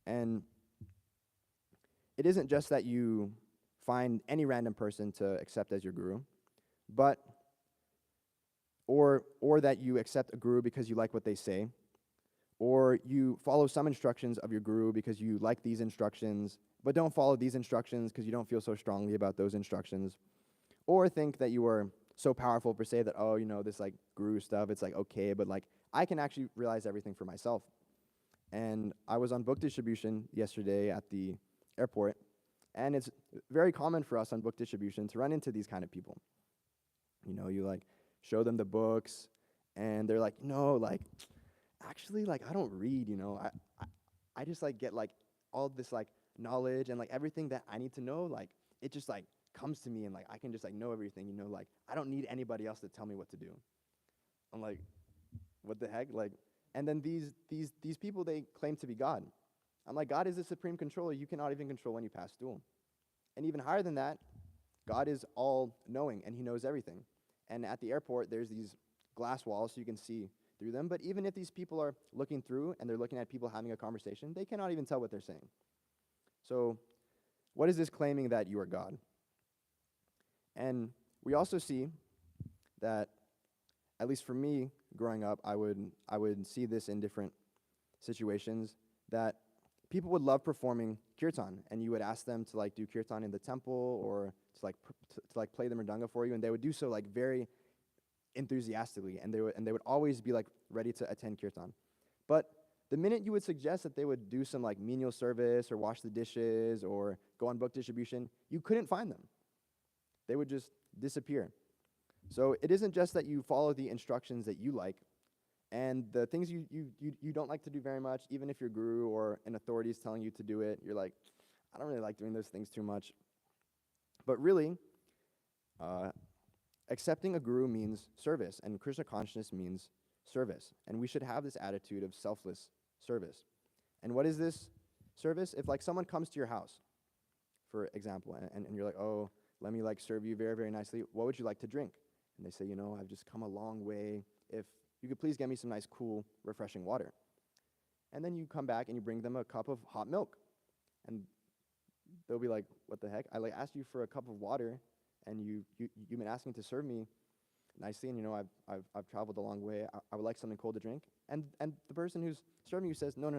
And it isn't just that you find any random person to accept as your guru, but or that you accept a guru because you like what they say, or you follow some instructions of your guru because you like these instructions, but don't follow these instructions because you don't feel so strongly about those instructions, or think that you are so powerful per se that, oh, this like guru stuff, it's like okay, but like I can actually realize everything for myself. And I was on book distribution yesterday at the airport, and it's very common for us on book distribution to run into these kind of people. You like show them the books, and they're like, no, like actually, like I don't read. I just like get like all this like knowledge and like everything that I need to know, like it just like comes to me, and like I can just like know everything. Like I don't need anybody else to tell me what to do. I'm like, what the heck, like. And then these people, they claim to be God. I'm like, God is the supreme controller. You cannot even control when you pass through. And even higher than that, God is all-knowing, and he knows everything. And at the airport, there's these glass walls so you can see through them. But even if these people are looking through and they're looking at people having a conversation, they cannot even tell what they're saying. So what is this claiming that you are God? And we also see that, at least for me, growing up, I would see this in different situations, that people would love performing kirtan, and you would ask them to like do kirtan in the temple or to play the mridanga for you, and they would do so like very enthusiastically, and they would always be like ready to attend kirtan. But the minute you would suggest that they would do some like menial service or wash the dishes or go on book distribution, you couldn't find them. They would just disappear. So it isn't just that you follow the instructions that you like, and the things you don't like to do very much, even if your guru or an authority is telling you to do it, you're like, I don't really like doing those things too much. But really, accepting a guru means service, and Krishna consciousness means service. And we should have this attitude of selfless service. And what is this service? If like someone comes to your house, for example, and you're like, oh, let me like serve you very, very nicely, what would you like to drink? And they say, I've just come a long way. If you could please get me some nice, cool, refreshing water. And then you come back and you bring them a cup of hot milk. And they'll be like, what the heck? I like asked you for a cup of water, and you've been asking to serve me nicely, and I've traveled a long way. I would like something cold to drink. And the person who's serving you says, no.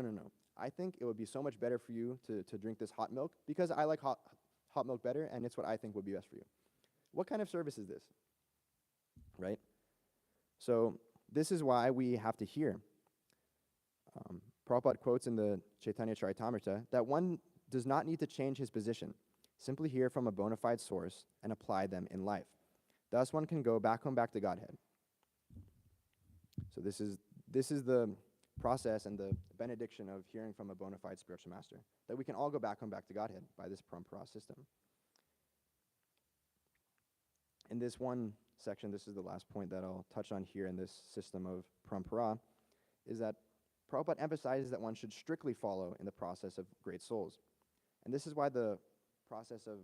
I think it would be so much better for you to drink this hot milk because I like hot milk better, and it's what I think would be best for you. What kind of service is this? Right? So this is why we have to hear. Prabhupada quotes in the Chaitanya Charitamrita that one does not need to change his position, simply hear from a bona fide source and apply them in life. Thus one can go back home, back to Godhead. So this is the process and the benediction of hearing from a bona fide spiritual master, that we can all go back home, back to Godhead by this parampara system. In this one section, this is the last point that I'll touch on here in this system of parampara, is that Prabhupada emphasizes that one should strictly follow in the process of great souls. And this is why the process of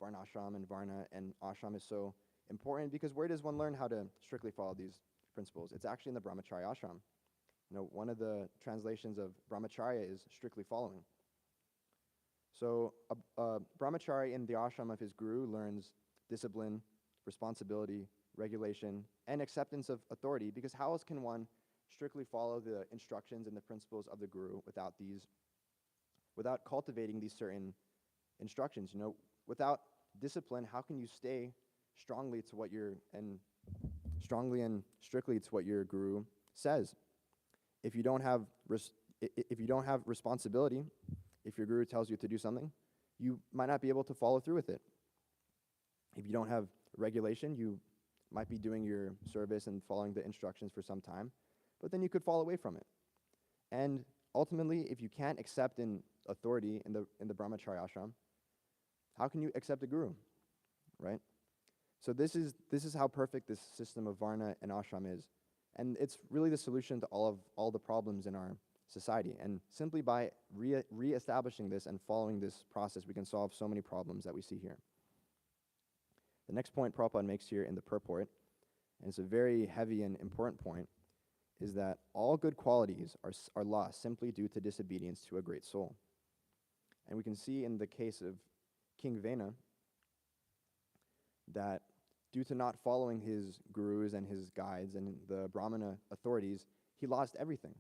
varnashram and varna and ashram is so important, because where does one learn how to strictly follow these principles? It's actually in the brahmacharya ashram. One of the translations of brahmacharya is strictly following. So a brahmachari in the ashram of his guru learns discipline, responsibility, regulation, and acceptance of authority, because how else can one strictly follow the instructions and the principles of the guru without cultivating these certain instructions? Without discipline, how can you stay strongly and strictly to what your guru says? If you don't have responsibility, if your guru tells you to do something, you might not be able to follow through with it. If you don't have regulation, you might be doing your service and following the instructions for some time, but then you could fall away from it. And ultimately, if you can't accept an authority in the brahmacharya ashram, how can you accept a guru, right? So this is how perfect this system of varna and ashram is. And it's really the solution to all the problems in our society. And simply by re-establishing this and following this process, we can solve so many problems that we see here. The next point Prabhupada makes here in the purport, and it's a very heavy and important point, is that all good qualities are lost simply due to disobedience to a great soul. And we can see in the case of King Vena that due to not following his gurus and his guides and the Brahmana authorities, he lost everything.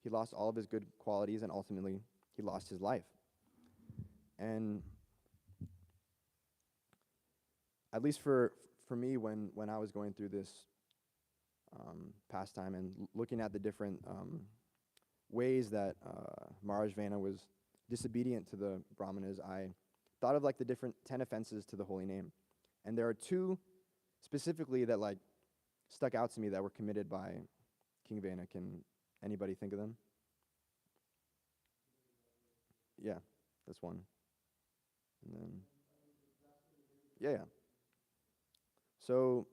He lost all of his good qualities, and ultimately he lost his life. And at least for for me, when I was going through this pastime and looking at the different ways that Maharaj Vena was disobedient to the Brahmanas, I thought of like the different 10 offenses to the holy name. And there are two specifically that like stuck out to me that were committed by King Vena. Can anybody think of them? Yeah, that's one. And then, yeah. So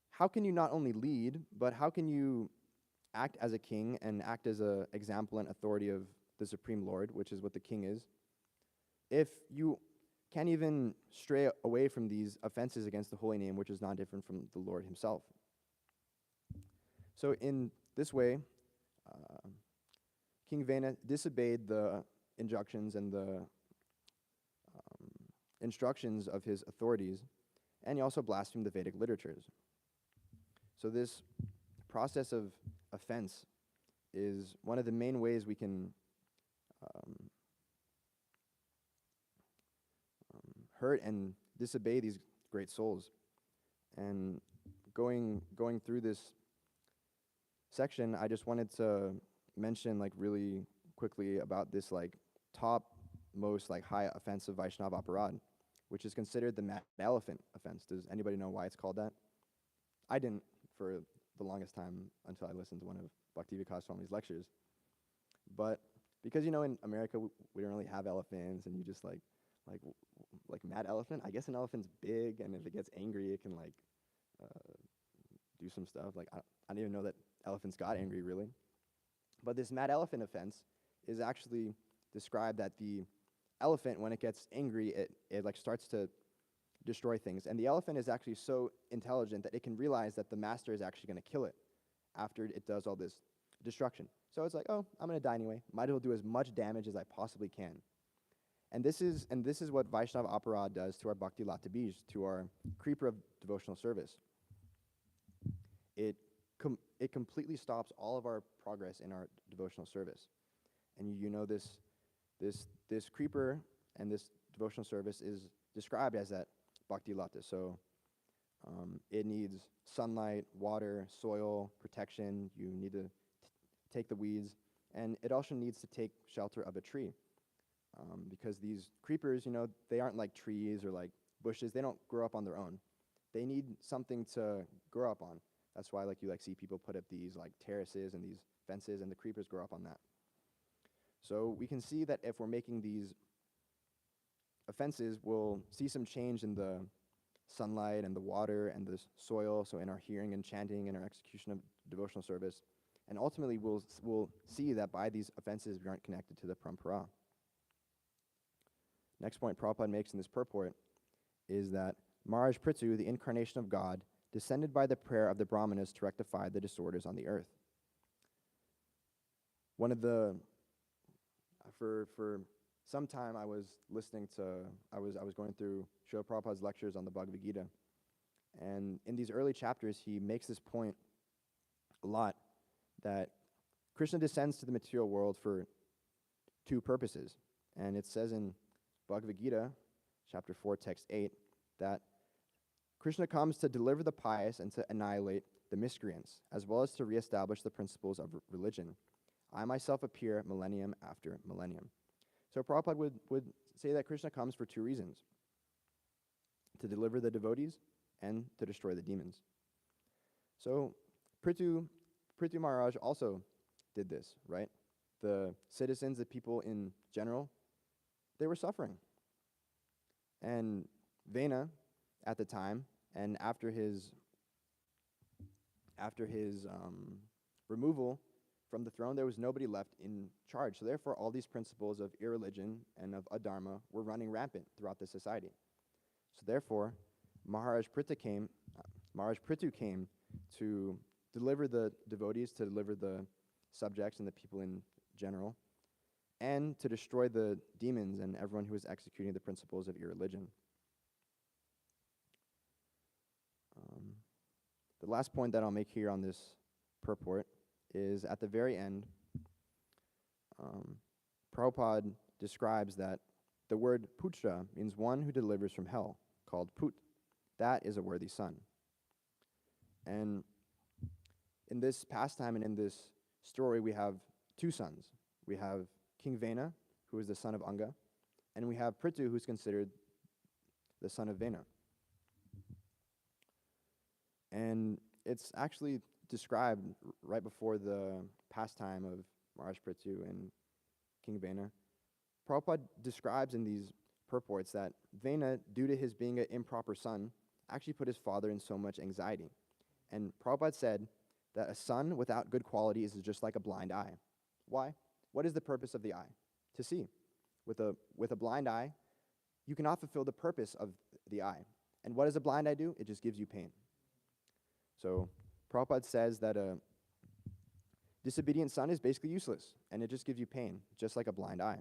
how can you not only lead, but how can you act as a king and act as an example and authority of the Supreme Lord, which is what the king is, if you can't even stray away from these offenses against the holy name, which is not different from the Lord himself? So in this way, King Vena disobeyed the injunctions and the instructions of his authorities, and he also blasphemed the Vedic literatures. So this process of offense is one of the main ways we can hurt and disobey these great souls. And going through this section, I just wanted to mention like really quickly about this like top most like high offense of Vaishnava aparad, which is considered the mad elephant offense. Does anybody know why it's called that? I didn't for the longest time until I listened to one of Bhakti Vikas Swami's lectures. But because, you know, in America, we don't really have elephants, and you just like mad elephant, I guess an elephant's big, and if it gets angry, it can like do some stuff. Like, I didn't even know that elephants got angry, really. But this mad elephant offense is actually described that the elephant, when it gets angry, it like starts to destroy things. And the elephant is actually so intelligent that it can realize that the master is actually going to kill it after it does all this destruction. So it's like, oh, I'm going to die anyway. Might as well do as much damage as I possibly can. And this is what Vaishnava Aparad does to our Bhakti Lata Bij, to our creeper of devotional service. It completely stops all of our progress in our devotional service. And you know this creeper and this devotional service is described as that Bhakti Lata. So it needs sunlight, water, soil, protection. You need to take the weeds. And it also needs to take shelter of a tree. Because these creepers, you know, they aren't like trees or like bushes. They don't grow up on their own. They need something to grow up on. That's why like you like see people put up these like terraces and these fences, and the creepers grow up on that. So we can see that if we're making these offenses, we'll see some change in the sunlight and the water and the soil, so in our hearing and chanting and our execution of devotional service. And ultimately, we'll see that by these offenses, we aren't connected to the parampara. Next point Prabhupada makes in this purport is that Maharaj Prithu, the incarnation of God, descended by the prayer of the Brāhmanas to rectify the disorders on the earth. One of the, for some time I was going through Srila Prabhupada's lectures on the Bhagavad Gita. And in these early chapters, he makes this point a lot, that Krishna descends to the material world for two purposes. And it says in Bhagavad Gita, chapter 4, text 8, that Krishna comes to deliver the pious and to annihilate the miscreants, as well as to reestablish the principles of religion. I myself appear millennium after millennium. So Prabhupada would say that Krishna comes for two reasons: to deliver the devotees and to destroy the demons. So Prithu Maharaj also did this, right? The citizens, the people in general, they were suffering. And Vena, at the time, and after his removal from the throne, there was nobody left in charge. So therefore, all these principles of irreligion and of adharma were running rampant throughout the society. So therefore, Maharaj Prithu came to deliver the devotees, to deliver the subjects and the people in general, and to destroy the demons and everyone who was executing the principles of irreligion. The last point that I'll make here on this purport is at the very end, Prabhupada describes that the word putra means one who delivers from hell, called put. that is a worthy son. And in this pastime and in this story, we have two sons. We have King Vena, who is the son of Anga, and we have Prithu, who's considered the son of Vena. And it's actually described right before the pastime of Maharaj Prithu and King Vena. Prabhupada describes in these purports that Vena, due to his being an improper son, actually put his father in so much anxiety. And Prabhupada said that a son without good qualities is just like a blind eye. Why? What is the purpose of the eye? To see. With a blind eye, you cannot fulfill the purpose of the eye. And what does a blind eye do? It just gives you pain. So Prabhupada says that a disobedient son is basically useless, and it just gives you pain, just like a blind eye.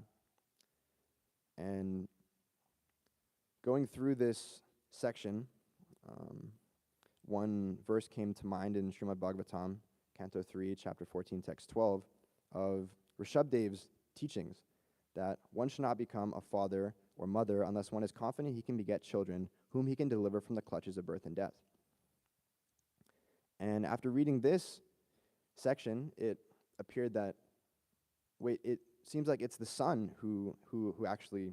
And going through this section, one verse came to mind in Srimad Bhagavatam, Canto 3, Chapter 14, Text 12, of Rishabhdev's teachings, that one should not become a father or mother unless one is confident he can beget children whom he can deliver from the clutches of birth and death. And after reading this section, it appeared that, it seems like it's the son who actually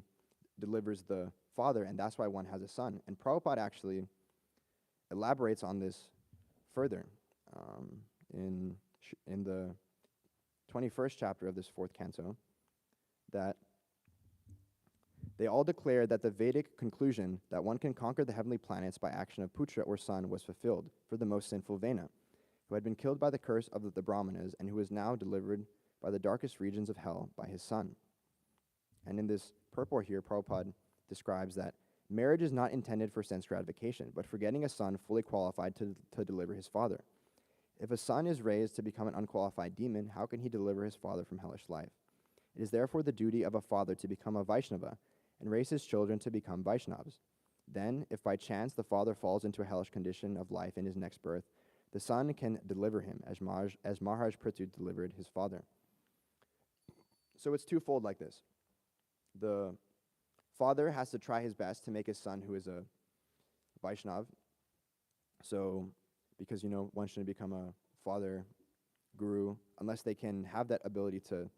delivers the father, and that's why one has a son. And Prabhupada actually elaborates on this further in the 21st chapter of this 4th canto, that they all declare that the Vedic conclusion that one can conquer the heavenly planets by action of putra or son was fulfilled for the most sinful Vena, who had been killed by the curse of the Brāhmanas and who was now delivered by the darkest regions of hell by his son. And in this purport here, Prabhupada describes that marriage is not intended for sense gratification, but for getting a son fully qualified to deliver his father. If a son is raised to become an unqualified demon, how can he deliver his father from hellish life? It is therefore the duty of a father to become a Vaishnava and raise his children to become Vaishnavas. Then, if by chance the father falls into a hellish condition of life in his next birth, the son can deliver him, as Maharaj Prithu delivered his father. So it's twofold like this. The father has to try his best to make his son, who is a Vaishnav, so because, one shouldn't become a father guru unless they can have that ability to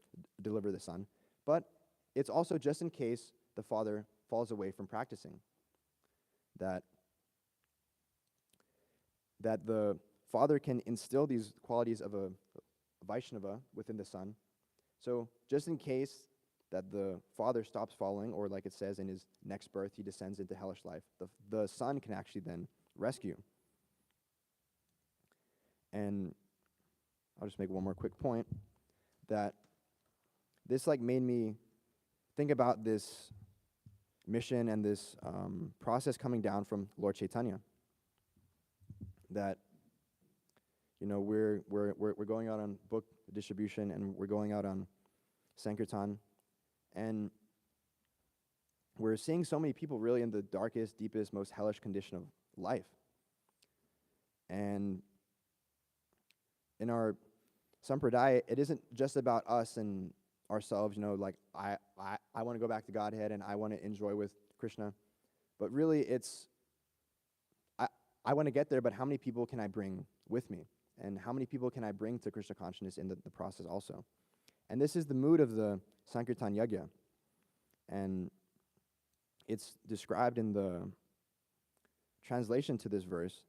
deliver the son. But it's also just in case the father falls away from practicing, that the father can instill these qualities of a Vaishnava within the son. So just in case that the father stops following, or like it says in his next birth, he descends into hellish life, the son can actually then rescue. And I'll just make one more quick point, that this made me think about this mission and this process coming down from Lord Chaitanya. That we're going out on book distribution, and we're going out on Sankirtan, and we're seeing so many people really in the darkest, deepest, most hellish condition of life. And in our sampradaya, it isn't just about us and ourselves, I want to go back to Godhead and I want to enjoy with Krishna. But really it's, I want to get there, but how many people can I bring with me? And how many people can I bring to Krishna consciousness in the process also? And this is the mood of the Sankirtan Yajna. And it's described in the translation to this verse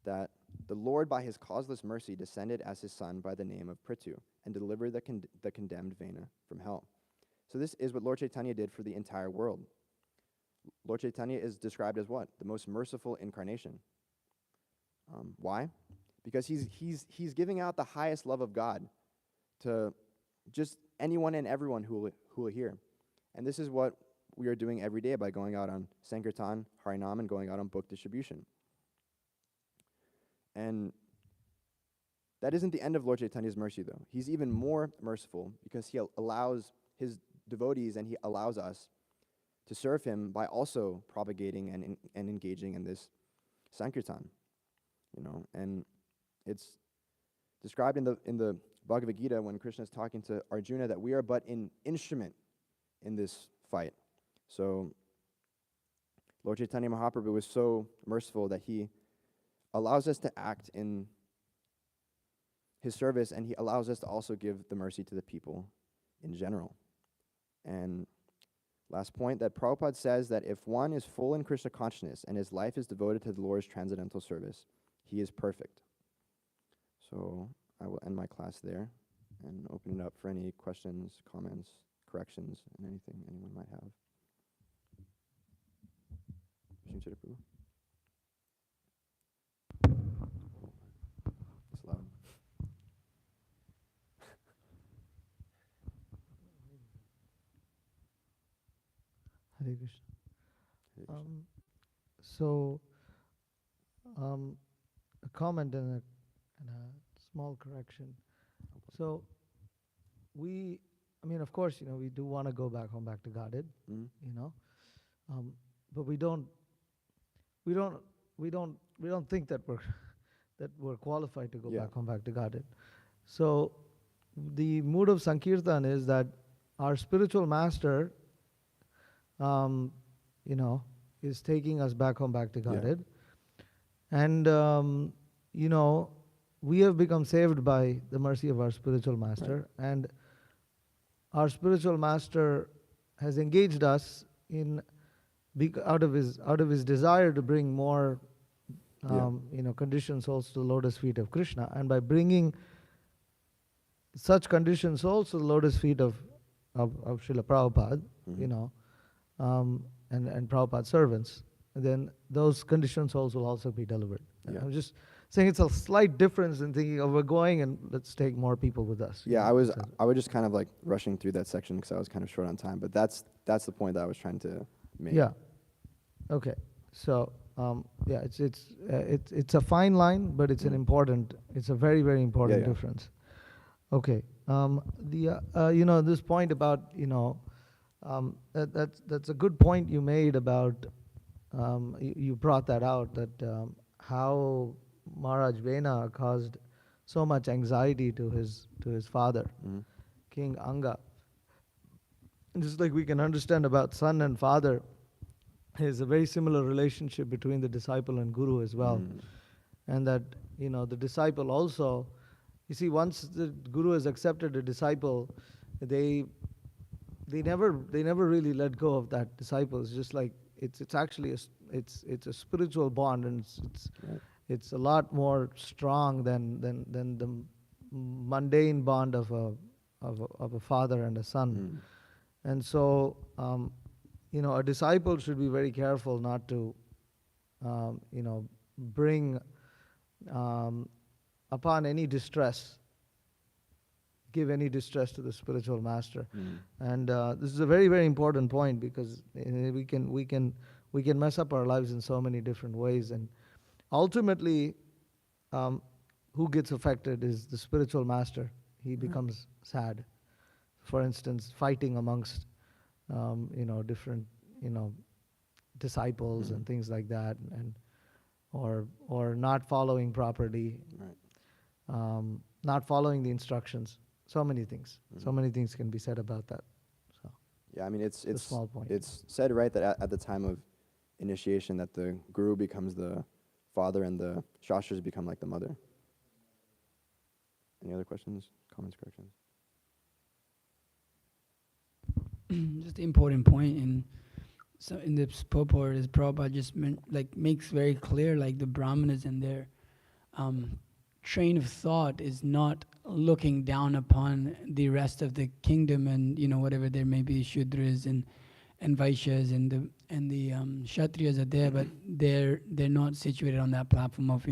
that the Lord, by his causeless mercy, descended as his son by the name of Prithu and delivered the condemned Vena from hell. So this is what Lord Chaitanya did for the entire world. Lord Chaitanya is described as what? The most merciful incarnation. Why? Because he's giving out the highest love of God to just anyone and everyone who will hear. And this is what we are doing every day by going out on Sankirtan, Harinam, and going out on book distribution. And that isn't the end of Lord Chaitanya's mercy, though. He's even more merciful because he allows his devotees and he allows us to serve him by also propagating and engaging in this Sankirtan. And it's described in the Bhagavad Gita when Krishna is talking to Arjuna that we are but an instrument in this fight. So Lord Chaitanya Mahaprabhu was so merciful that he allows us to act in his service, and he allows us to also give the mercy to the people in general. And last point, that Prabhupada says that if one is full in Krishna consciousness and his life is devoted to the Lord's transcendental service, he is perfect. So I will end my class there and open it up for any questions, comments, corrections, and anything anyone might have. It's loud. Hare Krishna. Hare Krishna. So, a comment and a small correction. So, of course, we do want to go back home, back to Godhead, but we don't think that we're qualified to go back home, back to Godhead. So, the mood of Sankirtan is that our spiritual master, is taking us back home, back to Godhead. And, we have become saved by the mercy of our spiritual master. Right. And our spiritual master has engaged us in, out of his desire to bring more, conditioned souls to the lotus feet of Krishna. And by bringing such conditioned souls to the lotus feet of Srila Prabhupada, and Prabhupada's servants, then those conditioned souls will also be delivered. Yeah. I'm just saying it's a slight difference in thinking of we're going and let's take more people with us. Yeah, I was just kind of like rushing through that section because I was kind of short on time, but that's the point that I was trying to make. Yeah. Okay. So it's a fine line, but it's it's a very, very important difference. Okay. This point about that's a good point you made about you brought that out, that how Maharaj Vena caused so much anxiety to his father, King Anga. And just like we can understand about son and father, there's a very similar relationship between the disciple and guru as well. And that the disciple also, you see, once the guru has accepted a disciple, they never really let go of that disciple. It's just like it's actually it's a spiritual bond, and it's a lot more strong than the mundane bond of a father and a son. And so a disciple should be very careful not to bring upon any distress, give any distress to the spiritual master. And this is a very, very important point, because we can mess up our lives in so many different ways, and ultimately who gets affected is the spiritual master. He becomes sad. For instance, fighting amongst different disciples and things like that, and or not following properly, not following the instructions. So many things. So many things can be said about that. So yeah, I mean, it's a small point. It's said, right, that at the time of initiation, that the guru becomes the father and the shastras become like the mother. Any other questions, comments, corrections? Just an important point, and so in this purport, is Prabhupada just makes very clear, like the Brāhmanas and their train of thought is not looking down upon the rest of the kingdom, and whatever there may be Shudras and Vaishyas and the Kshatriyas are there, but they're not situated on that platform of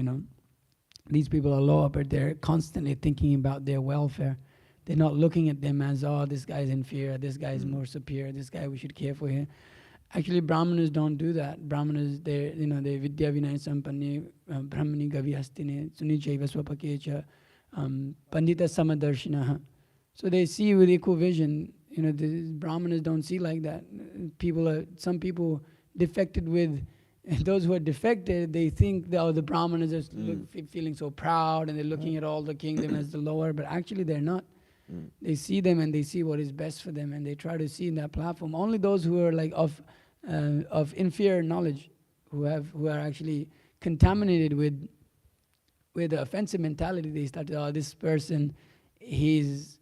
these people are lower, but they're constantly thinking about their welfare. They're not looking at them as, oh, this guy's inferior, this guy's more superior, this guy we should care for him. Actually, Brāhmanas don't do that. Brāhmanas, they're vidya vinaya sampanne, brahmani gavyastine, sunichaiva swapakecha, pandita samadarshinaha. So they see with equal vision. The Brāhmanas don't see like that. Some people defected with, those who are defected, they think the Brāhmanas are feeling so proud, and they're looking at all the kingdom as the lower, but actually they're not. They see them and they see what is best for them, and they try to see in that platform. Only those who are like of of inferior knowledge, who are actually contaminated with the offensive mentality. They start to, oh, this person, he's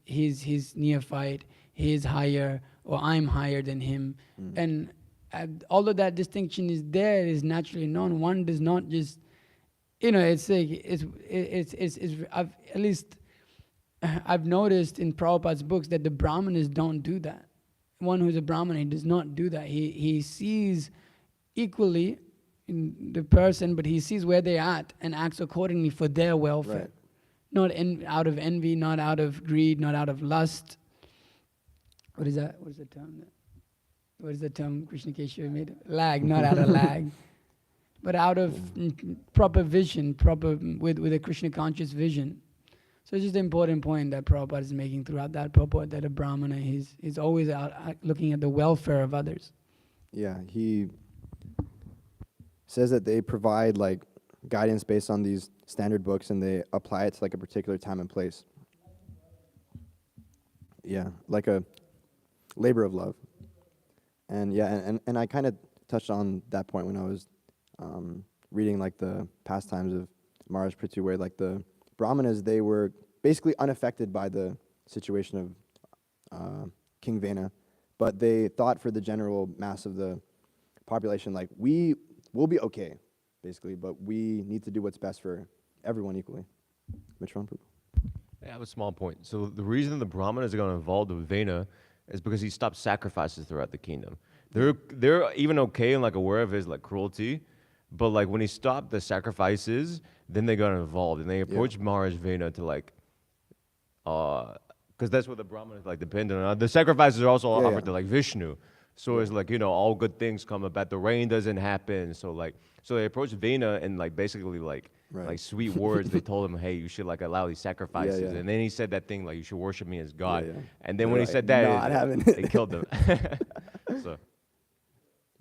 neophyte, he's higher, or I'm higher than him. And although that distinction is there, is naturally known, one does not just, it's like I've noticed in Prabhupada's books that the Brahmanas don't do that. One who's a Brahmana, he does not do that. He sees equally in the person, but he sees where they're at and acts accordingly for their welfare. Right. Not out of envy, not out of greed, not out of lust. What is that? What is the term? What is the term Krishna Keshav made? Lag, not out of lag. But out of proper vision, with a Krishna conscious vision. So it's just an important point that Prabhupada is making throughout that purport, that a Brahmana, he's always out looking at the welfare of others. Yeah, he says that they provide like guidance based on these standard books and they apply it to like a particular time and place. Yeah, like a labor of love. And yeah, and I kind of touched on that point when I was reading like the pastimes of Maharaj Prithu, where like the Brahmanas, they were basically unaffected by the situation of King Vena, but they thought for the general mass of the population, like, we will be okay, basically, but we need to do what's best for everyone equally. Mitran Prabhu. I have a small point. So the reason the Brahmanas are going involved with Vena is because he stopped sacrifices throughout the kingdom. They're even okay and like aware of his like cruelty, but like when he stopped the sacrifices, then they got involved and they approached Maharaj Vena to like, because that's what the Brahmanas like dependent on. The sacrifices are also offered to like Vishnu. So it's like, all good things come about. The rain doesn't happen. So they approached Vena and like basically like sweet words. They told him, hey, you should like allow these sacrifices. And then he said that thing like, you should worship me as God. And then when he said that, they killed him. So.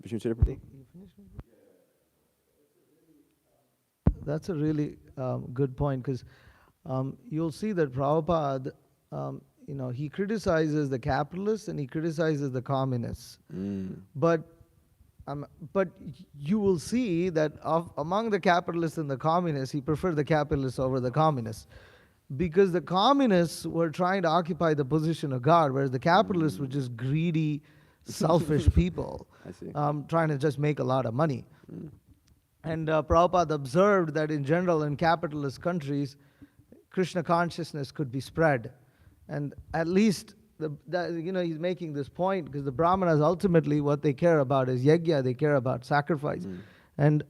Vishnu Prabhu. That's a really good point, because you'll see that Prabhupada, he criticizes the capitalists and he criticizes the communists. But you will see that among the capitalists and the communists, he preferred the capitalists over the communists, because the communists were trying to occupy the position of God, whereas the capitalists were just greedy, selfish people trying to just make a lot of money. And Prabhupada observed that in general in capitalist countries, Krishna consciousness could be spread. And at least, he's making this point because the Brahmanas ultimately what they care about is yajna, they care about sacrifice. And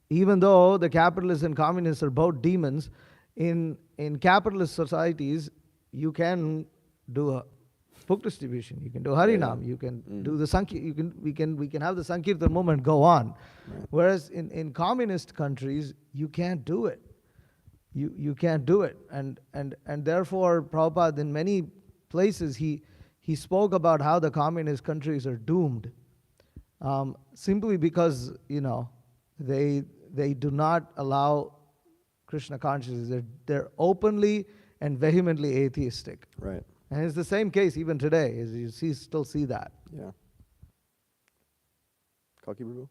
even though the capitalists and communists are both demons, in capitalist societies, you can do a book distribution, you can do Harinam, you can do the Sankirtan, we can have the Sankirtan movement go on. Whereas in communist countries, you can't do it. You can't do it. And therefore, Prabhupada, in many places, he spoke about how the communist countries are doomed, simply because, they do not allow Krishna consciousness. They're openly and vehemently atheistic. Right. And it's the same case even today, as you still see that. Yeah. Kalki Prabhu?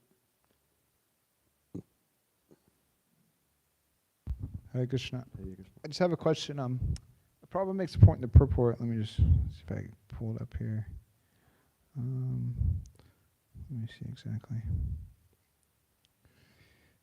Hare Krishna. Hare Krishna. I just have a question. The problem makes a point in the purport. Let me just see if I can pull it up here. Let me see exactly.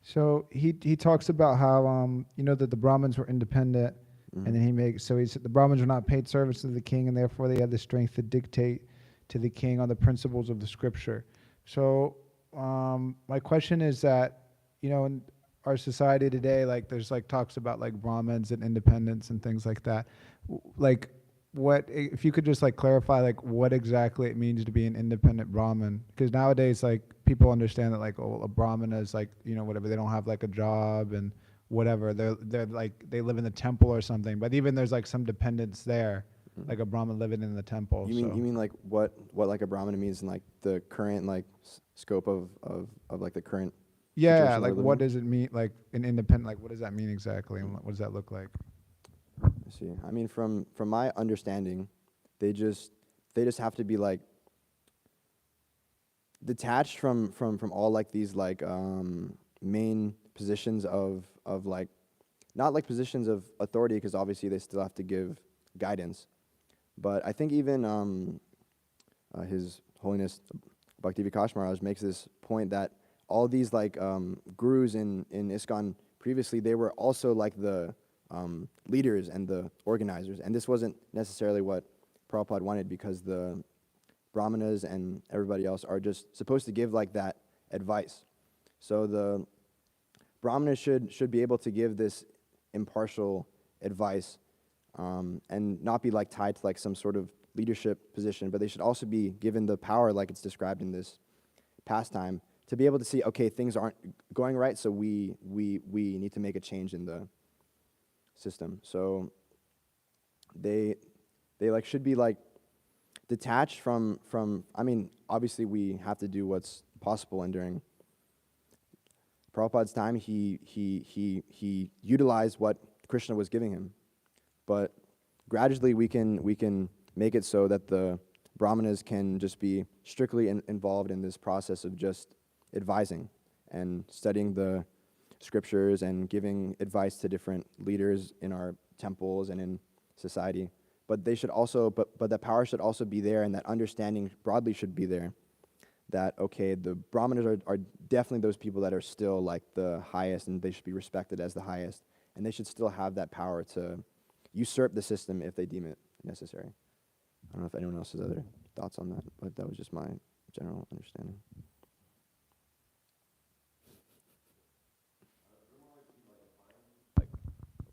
So he talks about how that the Brahmins were independent, and then he said the Brahmins were not paid servants to the king, and therefore they had the strength to dictate to the king on the principles of the scripture. So my question is that in our society today, like there's like talks about like Brahmins and independence and things like that. Like, what if you could just like clarify like what exactly it means to be an independent Brahmin? Because nowadays like people understand that like a Brahmana is like whatever, they don't have like a job and whatever, they're like they live in the temple or something. But even there's like some dependence there, like a Brahmin living in the temple. You mean like what like a Brahmana means in like the current like scope of like the current. Yeah, like what does it mean, like an independent, like what does that mean exactly, and what does that look like? I see. I mean, from my understanding, they just have to be like, detached from all like these like main positions of like, not like positions of authority, because obviously they still have to give guidance, but I think even His Holiness Bhakti Vikash Maharaj makes this point that all these like gurus in ISKCON previously, they were also like the leaders and the organizers, and this wasn't necessarily what Prabhupada wanted, because the Brahmanas and everybody else are just supposed to give like that advice. So the Brahmanas should be able to give this impartial advice and not be like tied to like some sort of leadership position, but they should also be given the power, like it's described in this pastime, to be able to see, okay, things aren't going right, so we need to make a change in the system. So they like should be like detached from I mean, obviously we have to do what's possible, and during Prabhupada's time, he utilized what Krishna was giving him, but gradually we can make it so that the Brahmanas can just be strictly involved in this process of just advising and studying the scriptures and giving advice to different leaders in our temples and in society. But they should also, but that power should also be there, and that understanding broadly should be there, that, okay, the Brahmanas are definitely those people that are still like the highest, and they should be respected as the highest, and they should still have that power to usurp the system if they deem it necessary. I don't know if anyone else has other thoughts on that, but that was just my general understanding.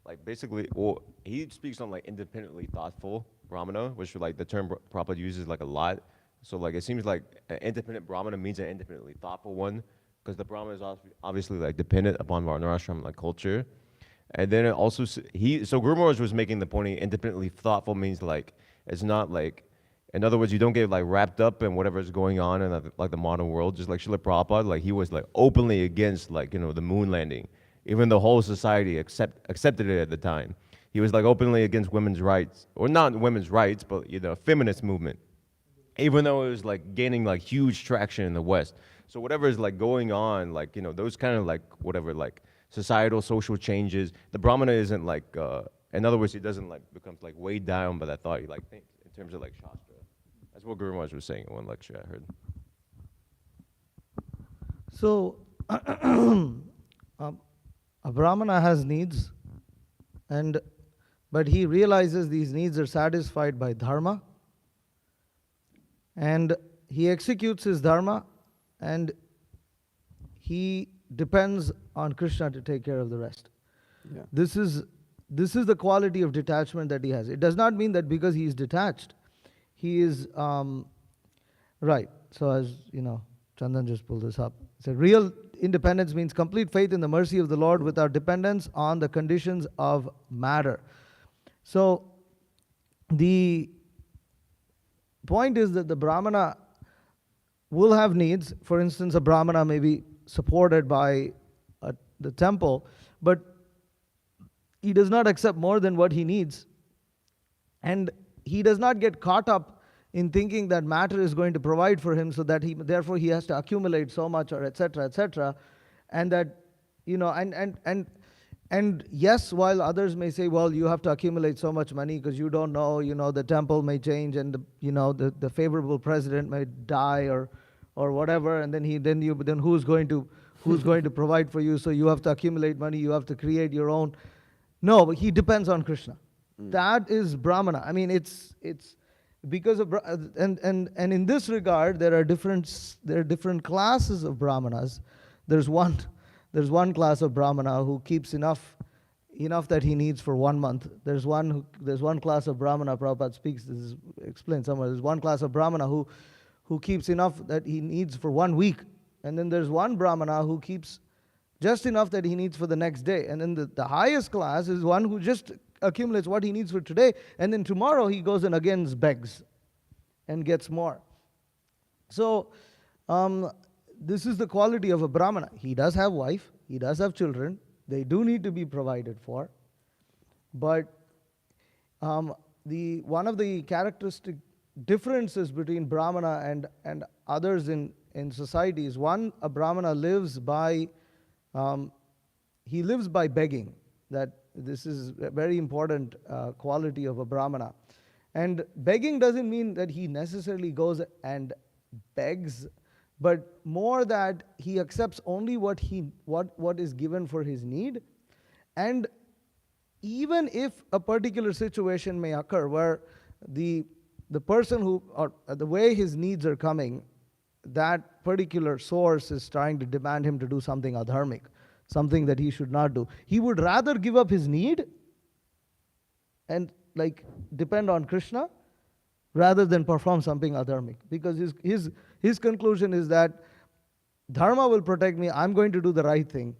Like basically, well, he speaks on like independently thoughtful Brahmana, which like the term Prabhupada uses like a lot. So like it seems like an independent Brahmana means an independently thoughtful one, because the Brahmana is obviously like dependent upon Varnashram like culture. And then it also so Guru Maharaj was making the point, independently thoughtful means like it's not like, in other words, you don't get like wrapped up in whatever is going on in like the modern world. Just like Srila Prabhupada, like he was like openly against like, you know, the moon landing. Even the whole society accepted it at the time. He was like openly against women's rights, or not women's rights, but, you know, feminist movement. Even though it was like gaining like huge traction in the West. So whatever is like going on, like, you know, those kind of like whatever like societal, social changes, the Brahmana isn't like, in other words, he doesn't like becomes like weighed down by that thought. He like thinks in terms of like Shastra. That's what Guru Maharaj was saying in one lecture I heard. So, a Brahmana has needs, but he realizes these needs are satisfied by dharma, and he executes his dharma, and he depends on Krishna to take care of the rest. Yeah. This is the quality of detachment that he has. It does not mean that because he is detached, he is right. So as you know, Chandan just pulled this up. So real independence means complete faith in the mercy of the Lord without dependence on the conditions of matter. So the point is that the Brahmana will have needs. For instance, a Brahmana may be supported by the temple, but he does not accept more than what he needs. And he does not get caught up in thinking that matter is going to provide for him, so that therefore he has to accumulate so much, or etc., and that, you know, and yes, while others may say, well, you have to accumulate so much money because you don't know, you know, the temple may change, and the favorable president may die, or whatever, and then who's going to provide for you? So you have to accumulate money, you have to create your own. No, but he depends on Krishna. That is Brahmana. I mean, it's because of, and in this regard, there are different classes of Brahmanas. There's one class of Brahmana who keeps enough that he needs for 1 month. There's one class of Brahmana, Prabhupada speaks, this is explained somewhere. There's one class of Brahmana who keeps enough that he needs for 1 week, and then there's one Brahmana who keeps just enough that he needs for the next day, and then the highest class is one who just accumulates what he needs for today, and then tomorrow he goes and again begs and gets more. So this is the quality of a Brahmana. He does have wife, he does have children, they do need to be provided for, but one of the characteristic differences between Brahmana and others in in societies. One, a Brahmana lives by, he lives by begging. That this is a very important quality of a Brahmana. And begging doesn't mean that he necessarily goes and begs, but more that he accepts only what is given for his need. And even if a particular situation may occur where the person who, or the way his needs are coming, that particular source is trying to demand him to do something adharmic, something that he should not do, he would rather give up his need and like depend on Krishna rather than perform something adharmic, because his conclusion is that dharma will protect me, I'm going to do the right thing.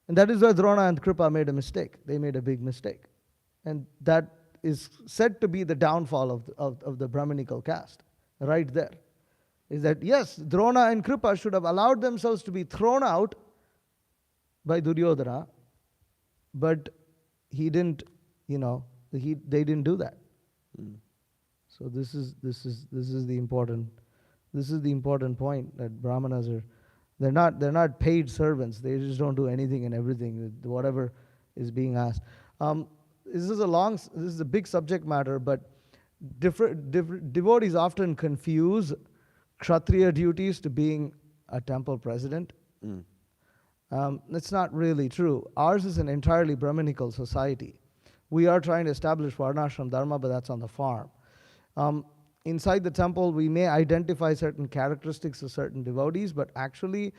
And that is why Drona and Kripa made a mistake. They made a big mistake. And that is said to be the downfall of the Brahminical caste, right there. Is that, yes, Drona and Kripa should have allowed themselves to be thrown out by Duryodhana, but he didn't, they didn't do that. So this is the important point, that Brahmanas are, they're not paid servants. They just don't do anything and everything, whatever is being asked. This is a big subject matter, but devotees often confuse Kshatriya duties to being a temple president. That's not really true. Ours is an entirely Brahminical society. We are trying to establish Varnashram Dharma, but that's on the farm. Inside the temple, we may identify certain characteristics of certain devotees, but actually,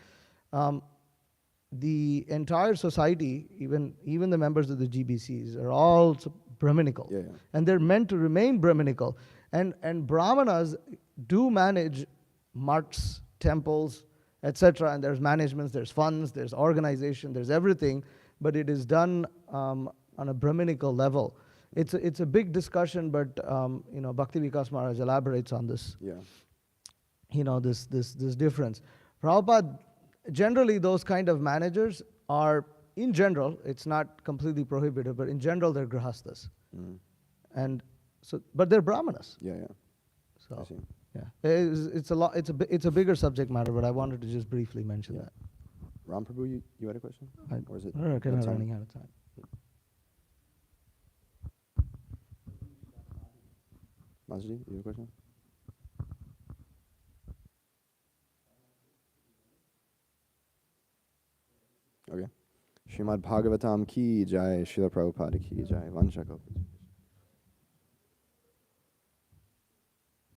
the entire society, even the members of the GBCs, are all Brahminical. Yeah. And they're meant to remain Brahminical. And Brahmanas do manage mutts, temples, etc. And there's managements, there's funds, there's organization, there's everything, but it is done on a Brahminical level. It's a big discussion, but Bhakti Vikas Maharaj elaborates on this. Yeah. This difference. Prabhupada, generally those kind of managers are, in general, it's not completely prohibited, but in general they're grahasthas. And so, but they're Brahmanas. Yeah. So I see. yeah, it's a lot. It's a bigger subject matter, but I wanted to just briefly mention that. Ram Prabhu, you had a question? Or is it? We're kind of that's all? running out of time. Masji, you have a question? Okay. Srimad Bhagavatam ki jai, Srila Prabhupada ki jai, Vancha Kalpa.